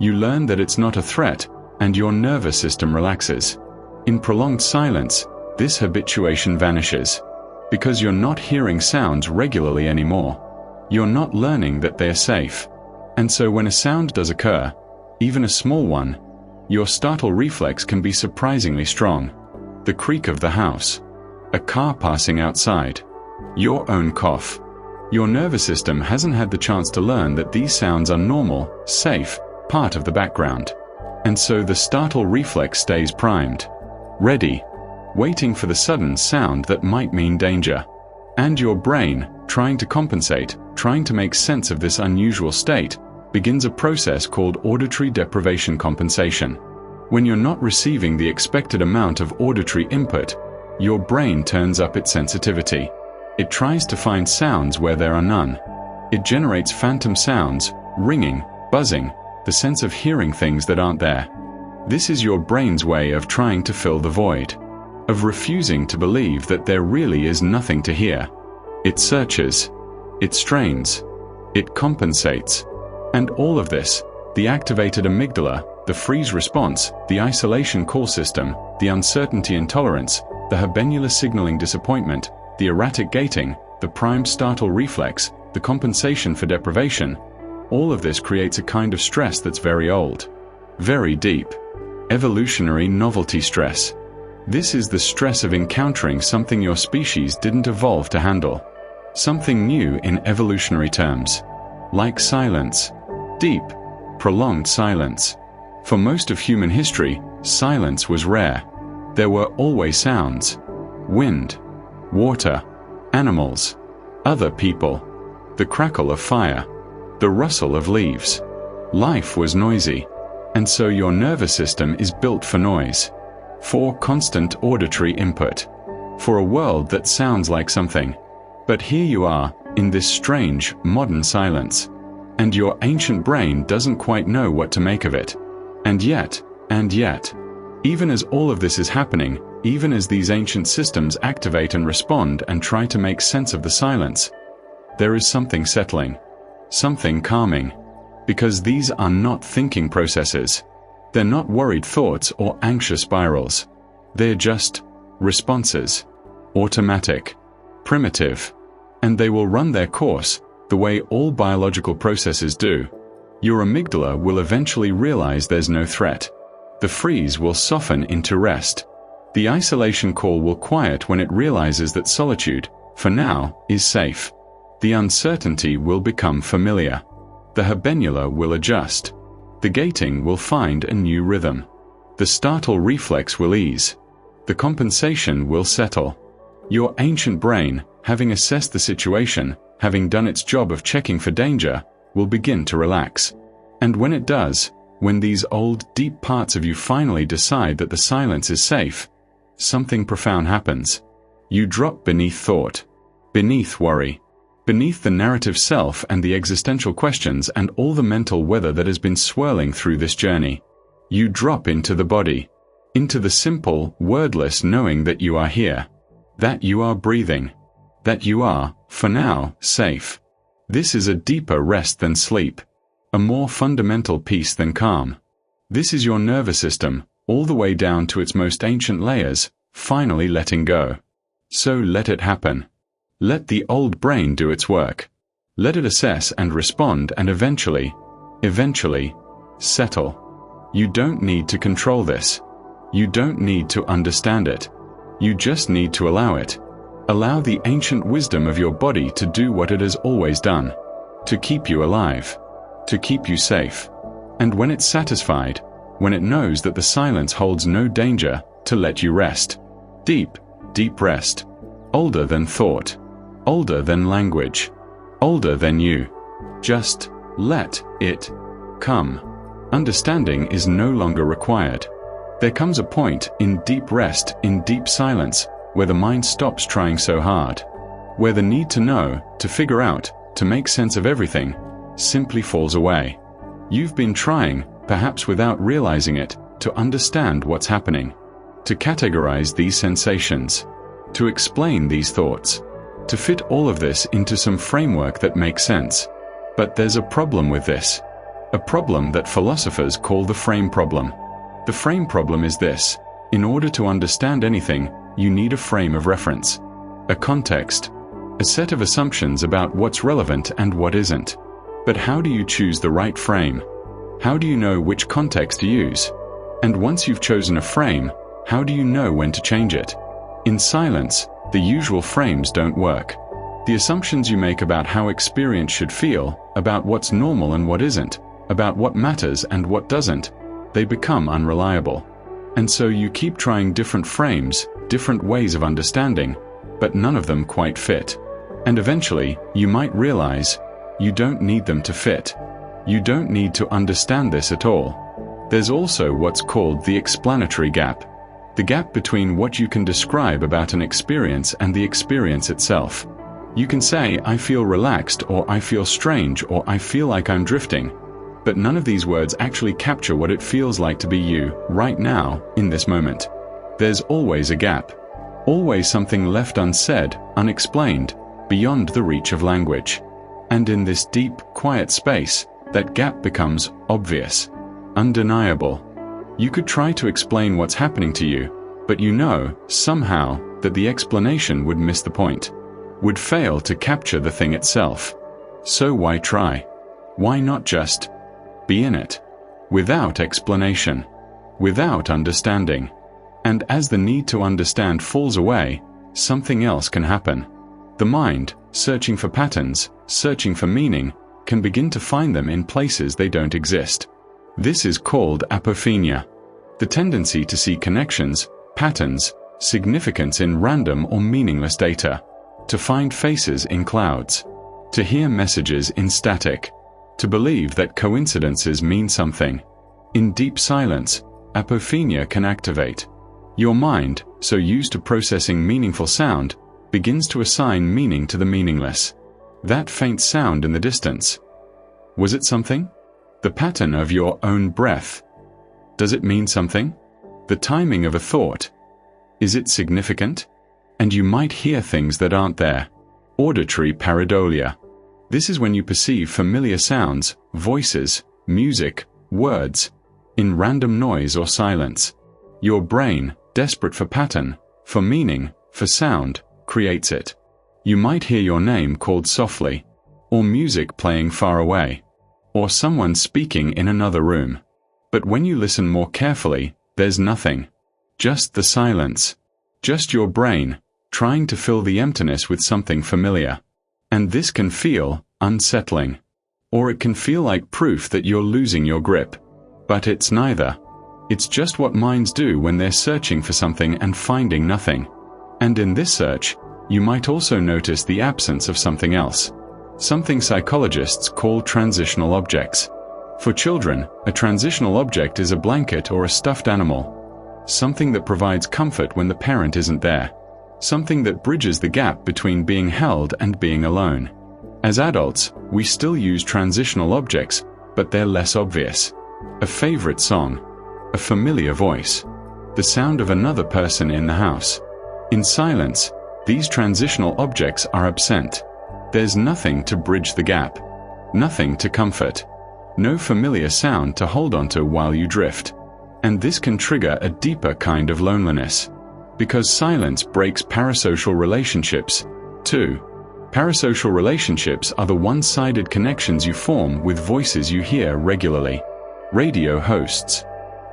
You learn that it's not a threat, and your nervous system relaxes. In prolonged silence, this habituation vanishes. Because you're not hearing sounds regularly anymore. You're not learning that they're safe. And so when a sound does occur, even a small one, your startle reflex can be surprisingly strong. The creak of the house. A car passing outside. Your own cough. Your nervous system hasn't had the chance to learn that these sounds are normal, safe, part of the background. And so the startle reflex stays primed. Ready. Waiting for the sudden sound that might mean danger. And your brain, trying to compensate, trying to make sense of this unusual state, begins a process called auditory deprivation compensation. When you're not receiving the expected amount of auditory input, your brain turns up its sensitivity. It tries to find sounds where there are none. It generates phantom sounds, ringing, buzzing, the sense of hearing things that aren't there. This is your brain's way of trying to fill the void. Of refusing to believe that there really is nothing to hear. It searches. It strains. It compensates. And all of this, the activated amygdala, the freeze response, the isolation call system, the uncertainty intolerance, the habenula signaling disappointment, the erratic gating, the primed startle reflex, the compensation for deprivation, all of this creates a kind of stress that's very old. Very deep. Evolutionary novelty stress. This is the stress of encountering something your species didn't evolve to handle. Something new in evolutionary terms. Like silence. Deep, prolonged silence. For most of human history, silence was rare. There were always sounds. Wind. Water. Animals. Other people. The crackle of fire. The rustle of leaves. Life was noisy. And so your nervous system is built for noise. For constant auditory input. for a world that sounds like something. But here you are, in this strange, modern silence. And your ancient brain doesn't quite know what to make of it. And yet, even as all of this is happening, even as these ancient systems activate and respond and try to make sense of the silence, there is something settling, something calming. Because these are not thinking processes. They're not worried thoughts or anxious spirals. They're just responses. Automatic, primitive. And they will run their course, the way all biological processes do. Your amygdala will eventually realize there's no threat. The freeze will soften into rest. The isolation call will quiet when it realizes that solitude, for now, is safe. The uncertainty will become familiar. The habenula will adjust. The gating will find a new rhythm. The startle reflex will ease. The compensation will settle. Your ancient brain, having assessed the situation, having done its job of checking for danger, will begin to relax. And when it does, when these old, deep parts of you finally decide that the silence is safe, something profound happens. You drop beneath thought, beneath worry, beneath the narrative self and the existential questions and all the mental weather that has been swirling through this journey. You drop into the body, into the simple, wordless knowing that you are here, that you are breathing, that you are, for now, safe. This is a deeper rest than sleep, a more fundamental peace than calm. This is your nervous system, all the way down to its most ancient layers, finally letting go. So let it happen. Let the old brain do its work. Let it assess and respond and eventually, settle. You don't need to control this. You don't need to understand it. You just need to allow it. Allow the ancient wisdom of your body to do what it has always done. To keep you alive. To keep you safe. And when it's satisfied, when it knows that the silence holds no danger, to let you rest. Deep, deep rest. Older than thought. Older than language. Older than you. Just let it come. Understanding is no longer required. There comes a point in deep rest, in deep silence, where the mind stops trying so hard. Where the need to know, to figure out, to make sense of everything, simply falls away. You've been trying, perhaps without realizing it, to understand what's happening. To categorize these sensations. To explain these thoughts. To fit all of this into some framework that makes sense. But there's a problem with this. A problem that philosophers call the frame problem. The frame problem is this: in order to understand anything, you need a frame of reference. A context. A set of assumptions about what's relevant and what isn't. But how do you choose the right frame? How do you know which context to use? And once you've chosen a frame, how do you know when to change it? In silence, the usual frames don't work. The assumptions you make about how experience should feel, about what's normal and what isn't, about what matters and what doesn't, they become unreliable. And so you keep trying different frames, different ways of understanding, but none of them quite fit. And eventually, you might realize, you don't need them to fit. You don't need to understand this at all. There's also what's called the explanatory gap. The gap between what you can describe about an experience and the experience itself. You can say, I feel relaxed, or I feel strange, or I feel like I'm drifting. But none of these words actually capture what it feels like to be you, right now, in this moment. There's always a gap. Always something left unsaid, unexplained, beyond the reach of language. And in this deep, quiet space, that gap becomes obvious, undeniable. You could try to explain what's happening to you, but you know, somehow, that the explanation would miss the point, would fail to capture the thing itself. So why try? Why not just be in it? Without explanation. Without understanding. And as the need to understand falls away, something else can happen. The mind, searching for patterns, searching for meaning, can begin to find them in places they don't exist. This is called apophenia. The tendency to see connections, patterns, significance in random or meaningless data. To find faces in clouds. To hear messages in static. To believe that coincidences mean something. In deep silence, apophenia can activate. Your mind, so used to processing meaningful sound, begins to assign meaning to the meaningless. That faint sound in the distance. Was it something? The pattern of your own breath. Does it mean something? The timing of a thought. Is it significant? And you might hear things that aren't there. Auditory pareidolia. This is when you perceive familiar sounds, voices, music, words, in random noise or silence. Your brain, desperate for pattern, for meaning, for sound, creates it. You might hear your name called softly, or music playing far away, or someone speaking in another room. But when you listen more carefully, there's nothing. Just the silence. Just your brain, trying to fill the emptiness with something familiar. And this can feel unsettling. Or it can feel like proof that you're losing your grip. But it's neither. It's just what minds do when they're searching for something and finding nothing. And in this search, you might also notice the absence of something else. Something psychologists call transitional objects. For children, a transitional object is a blanket or a stuffed animal. Something that provides comfort when the parent isn't there. Something that bridges the gap between being held and being alone. As adults, we still use transitional objects, but they're less obvious. A favorite song. A familiar voice. The sound of another person in the house. In silence, these transitional objects are absent. There's nothing to bridge the gap. Nothing to comfort. No familiar sound to hold onto while you drift. And this can trigger a deeper kind of loneliness. Because silence breaks parasocial relationships, too. Parasocial relationships are the one-sided connections you form with voices you hear regularly. Radio hosts,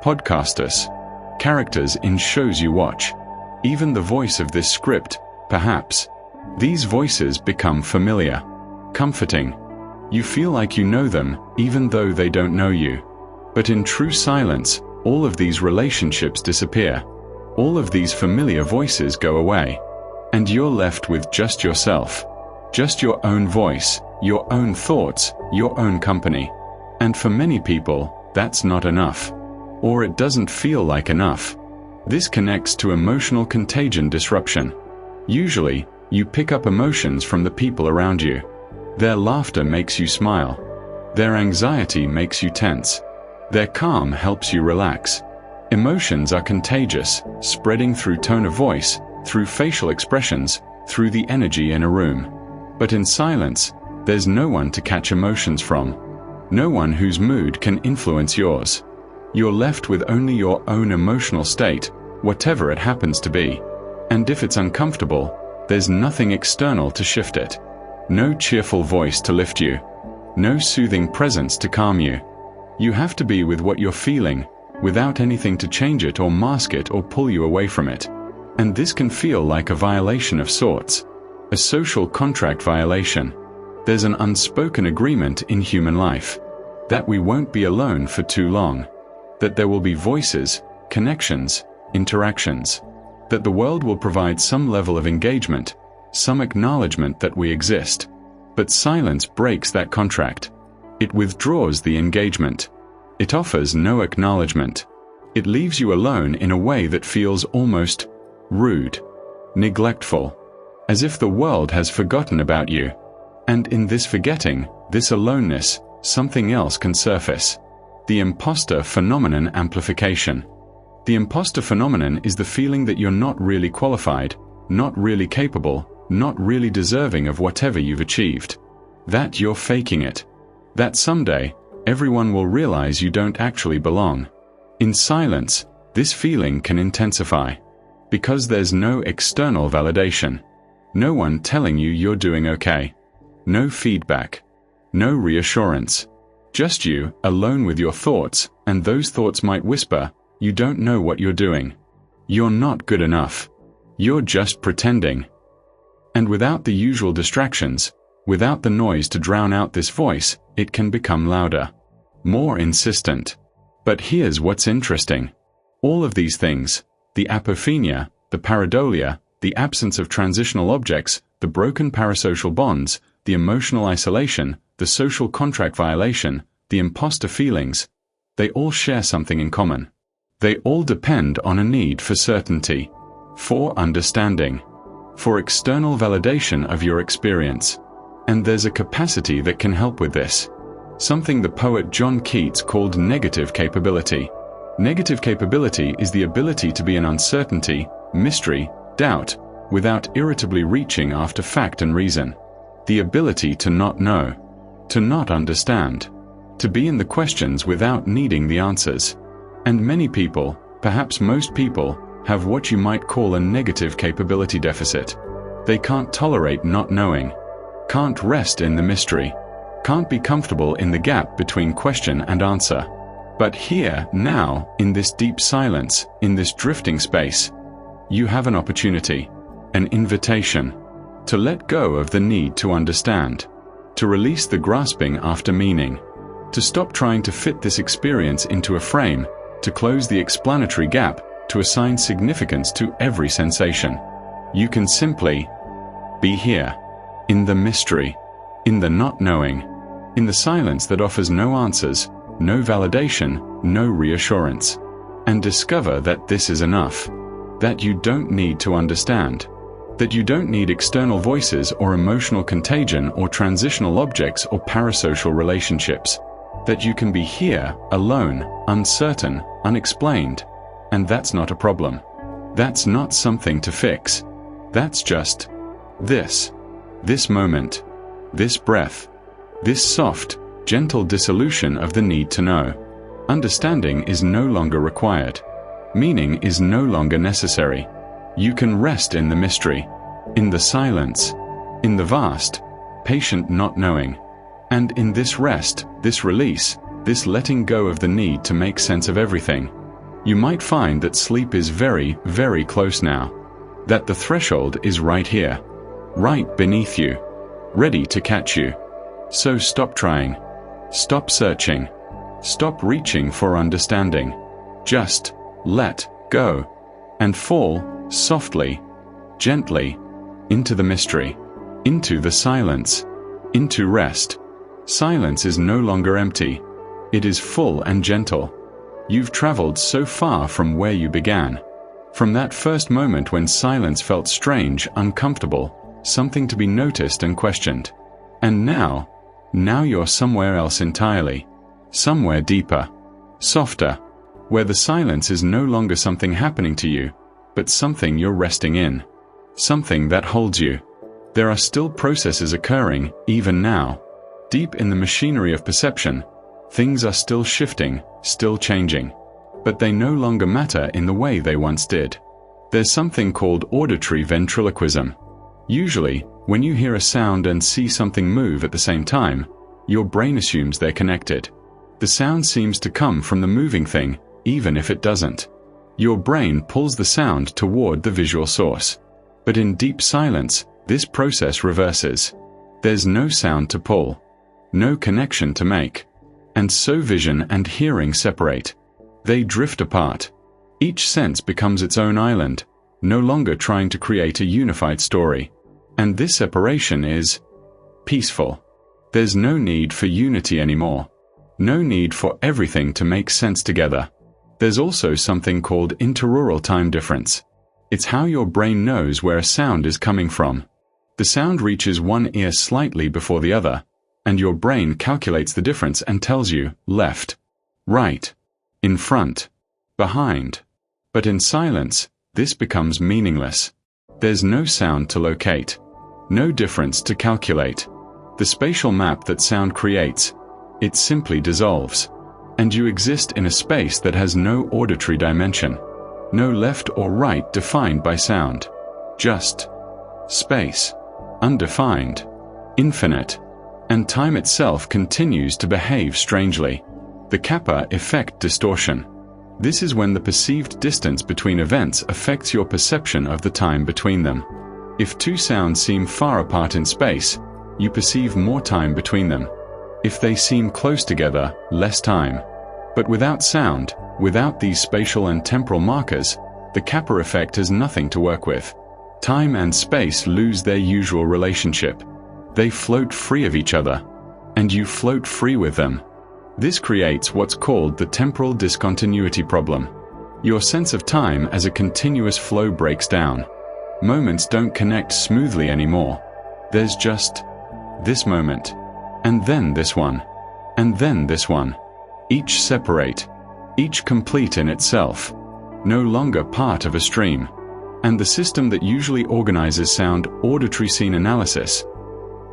podcasters, characters in shows you watch, even the voice of this script, perhaps. These voices become familiar, comforting. You feel like you know them, even though they don't know you. But in true silence, all of these relationships disappear. All of these familiar voices go away. And you're left with just yourself. Just your own voice, your own thoughts, your own company. And for many people, that's not enough. Or it doesn't feel like enough. This connects to emotional contagion disruption. Usually, you pick up emotions from the people around you. Their laughter makes you smile. Their anxiety makes you tense. Their calm helps you relax. Emotions are contagious, spreading through tone of voice, through facial expressions, through the energy in a room. But in silence, there's no one to catch emotions from. No one whose mood can influence yours. You're left with only your own emotional state, whatever it happens to be. And if it's uncomfortable, there's nothing external to shift it. No cheerful voice to lift you. No soothing presence to calm you. You have to be with what you're feeling, without anything to change it or mask it or pull you away from it. And this can feel like a violation of sorts. A social contract violation. There's an unspoken agreement in human life. That we won't be alone for too long. That there will be voices, connections, interactions. That the world will provide some level of engagement, some acknowledgement that we exist. But silence breaks that contract. It withdraws the engagement. It offers no acknowledgement. It leaves you alone in a way that feels almost rude, neglectful, as if the world has forgotten about you. And in this forgetting, this aloneness, something else can surface. The imposter phenomenon amplification. The imposter phenomenon is the feeling that you're not really qualified, not really capable, not really deserving of whatever you've achieved. That you're faking it. That someday, everyone will realize you don't actually belong. In silence, this feeling can intensify. Because there's no external validation. No one telling you you're doing okay. No feedback. No reassurance. Just you, alone with your thoughts, and those thoughts might whisper, you don't know what you're doing. You're not good enough. You're just pretending. And without the usual distractions, without the noise to drown out this voice, it can become louder. More insistent. But here's what's interesting. All of these things, the apophenia, the pareidolia, the absence of transitional objects, the broken parasocial bonds, the emotional isolation, the social contract violation, the imposter feelings, they all share something in common. They all depend on a need for certainty, for understanding, for external validation of your experience. And there's a capacity that can help with this. Something the poet John Keats called negative capability. Negative capability is the ability to be in uncertainty, mystery, doubt, without irritably reaching after fact and reason. The ability to not know, to not understand, to be in the questions without needing the answers. And many people, perhaps most people, have what you might call a negative capability deficit. They can't tolerate not knowing, can't rest in the mystery, can't be comfortable in the gap between question and answer. But here, now, in this deep silence, in this drifting space, you have an opportunity, an invitation, to let go of the need to understand, to release the grasping after meaning, to stop trying to fit this experience into a frame, to close the explanatory gap, to assign significance to every sensation. You can simply be here, in the mystery, in the not knowing, in the silence that offers no answers, no validation, no reassurance, and discover that this is enough, that you don't need to understand, that you don't need external voices or emotional contagion or transitional objects or parasocial relationships, that you can be here, alone, uncertain, unexplained, and that's not a problem. That's not something to fix. That's just this moment, this breath, this soft, gentle dissolution of the need to know. Understanding is no longer required. Meaning is no longer necessary. You can rest in the mystery, in the silence, in the vast, patient not knowing. And in this rest, this release, this letting go of the need to make sense of everything, you might find that sleep is very, very close now. That the threshold is right here, right beneath you, ready to catch you. So stop trying. Stop searching. Stop reaching for understanding. Just let go and fall softly, gently, into the mystery, into the silence, into rest. Silence is no longer empty. It is full and gentle. You've traveled so far from where you began. From that first moment when silence felt strange, uncomfortable, something to be noticed and questioned. And now you're somewhere else entirely. Somewhere deeper, softer, where the silence is no longer something happening to you, but something you're resting in. Something that holds you. There are still processes occurring, even now. Deep in the machinery of perception, things are still shifting, still changing. But they no longer matter in the way they once did. There's something called auditory ventriloquism. Usually, when you hear a sound and see something move at the same time, your brain assumes they're connected. The sound seems to come from the moving thing, even if it doesn't. Your brain pulls the sound toward the visual source. But in deep silence, this process reverses. There's no sound to pull, no connection to make. And so vision and hearing separate. They drift apart. Each sense becomes its own island, no longer trying to create a unified story. And this separation is peaceful. There's no need for unity anymore. No need for everything to make sense together. There's also something called interaural time difference. It's how your brain knows where a sound is coming from. The sound reaches one ear slightly before the other, and your brain calculates the difference and tells you left, right, in front, behind. But in silence, this becomes meaningless. There's no sound to locate, no difference to calculate. The spatial map that sound creates, it simply dissolves. And you exist in a space that has no auditory dimension, no left or right defined by sound. Just space, undefined, infinite. And time itself continues to behave strangely. The Kappa effect distortion. This is when the perceived distance between events affects your perception of the time between them. If two sounds seem far apart in space, you perceive more time between them. If they seem close together, less time. But without sound, without these spatial and temporal markers, the Kappa effect has nothing to work with. Time and space lose their usual relationship. They float free of each other, and you float free with them. This creates what's called the temporal discontinuity problem. Your sense of time as a continuous flow breaks down. Moments don't connect smoothly anymore. There's just this moment, and then this one, and then this one. Each separate, each complete in itself, no longer part of a stream. And the system that usually organizes sound, auditory scene analysis,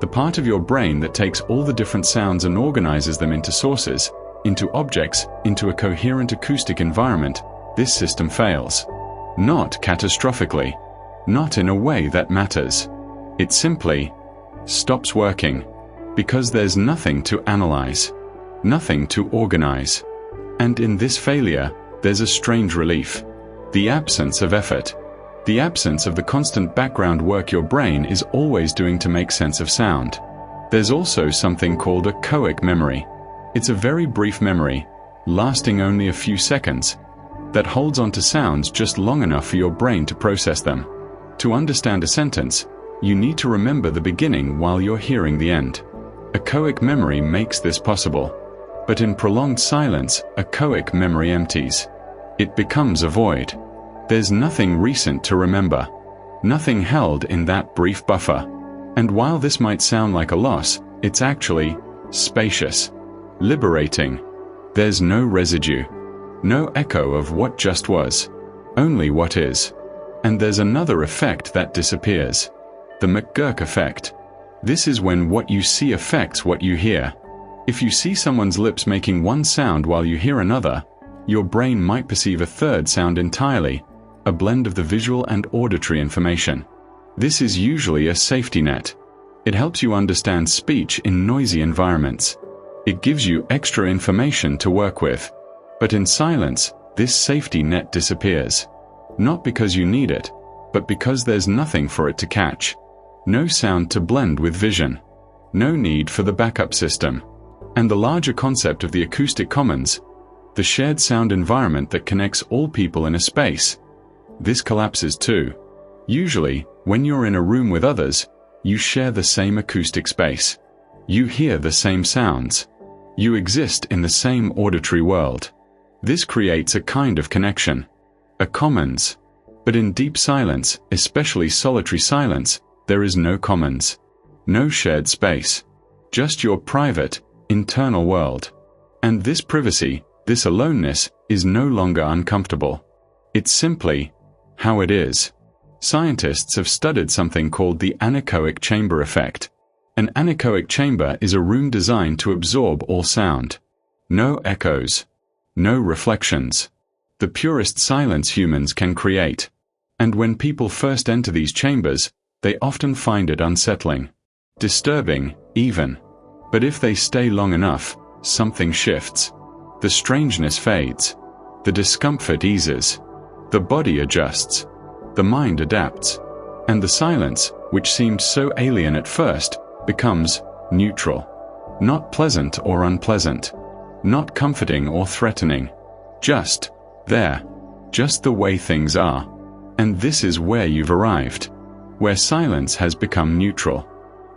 the part of your brain that takes all the different sounds and organizes them into sources, into objects, into a coherent acoustic environment, this system fails. Not catastrophically, not in a way that matters. It simply stops working, because there's nothing to analyze, nothing to organize. And in this failure, there's a strange relief. The absence of effort. The absence of the constant background work your brain is always doing to make sense of sound. There's also something called a echoic memory. It's a very brief memory, lasting only a few seconds, that holds on to sounds just long enough for your brain to process them. To understand a sentence, you need to remember the beginning while you're hearing the end. Echoic memory makes this possible. But in prolonged silence, echoic memory empties. It becomes a void. There's nothing recent to remember, nothing held in that brief buffer. And while this might sound like a loss, it's actually spacious, liberating. There's no residue, no echo of what just was, only what is. And there's another effect that disappears, the McGurk effect. This is when what you see affects what you hear. If you see someone's lips making one sound while you hear another, your brain might perceive a third sound entirely, a blend of the visual and auditory information. This is usually a safety net. It helps you understand speech in noisy environments. It gives you extra information to work with. But in silence, this safety net disappears. Not because you need it, but because there's nothing for it to catch. No sound to blend with vision. No need for the backup system. And the larger concept of the acoustic commons, the shared sound environment that connects all people in a space, this collapses too. Usually, when you're in a room with others, you share the same acoustic space. You hear the same sounds. You exist in the same auditory world. This creates a kind of connection, a commons. But in deep silence, especially solitary silence, there is no commons. No shared space. Just your private, internal world. And this privacy, this aloneness, is no longer uncomfortable. It's simply how it is. Scientists have studied something called the anechoic chamber effect. An anechoic chamber is a room designed to absorb all sound. No echoes. No reflections. The purest silence humans can create. And when people first enter these chambers, they often find it unsettling. Disturbing, even. But if they stay long enough, something shifts. The strangeness fades. The discomfort eases. The body adjusts. The mind adapts. And the silence, which seemed so alien at first, becomes neutral. Not pleasant or unpleasant. Not comforting or threatening. Just there. Just the way things are. And this is where you've arrived. Where silence has become neutral.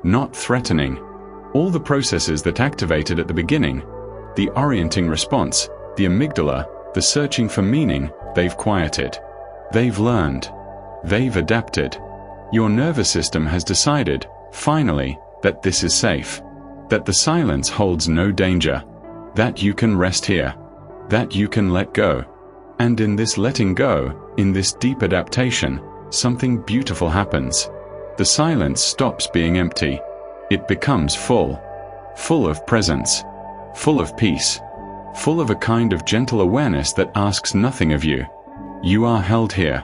Not threatening. All the processes that activated at the beginning, the orienting response, the amygdala, the searching for meaning, they've quieted. They've learned. They've adapted. Your nervous system has decided, finally, that this is safe. That the silence holds no danger. That you can rest here. That you can let go. And in this letting go, in this deep adaptation, something beautiful happens. The silence stops being empty. It becomes full. Full of presence. Full of peace. Full of a kind of gentle awareness that asks nothing of you. You are held here.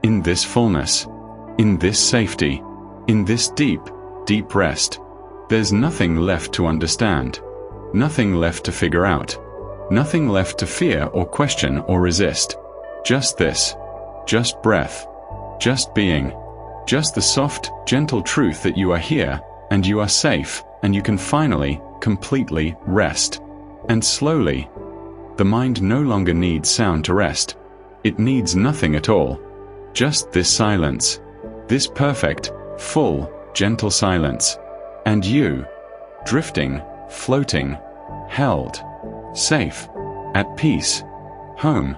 In this fullness. In this safety. In this deep, deep rest. There's nothing left to understand. Nothing left to figure out. Nothing left to fear or question or resist. Just this. Just breath. Just being. Just the soft, gentle truth that you are here, and you are safe, and you can finally, completely rest. And slowly, the mind no longer needs sound to rest. It needs nothing at all. Just this silence. This perfect, full, gentle silence. And you, drifting, floating, held, safe, at peace, home.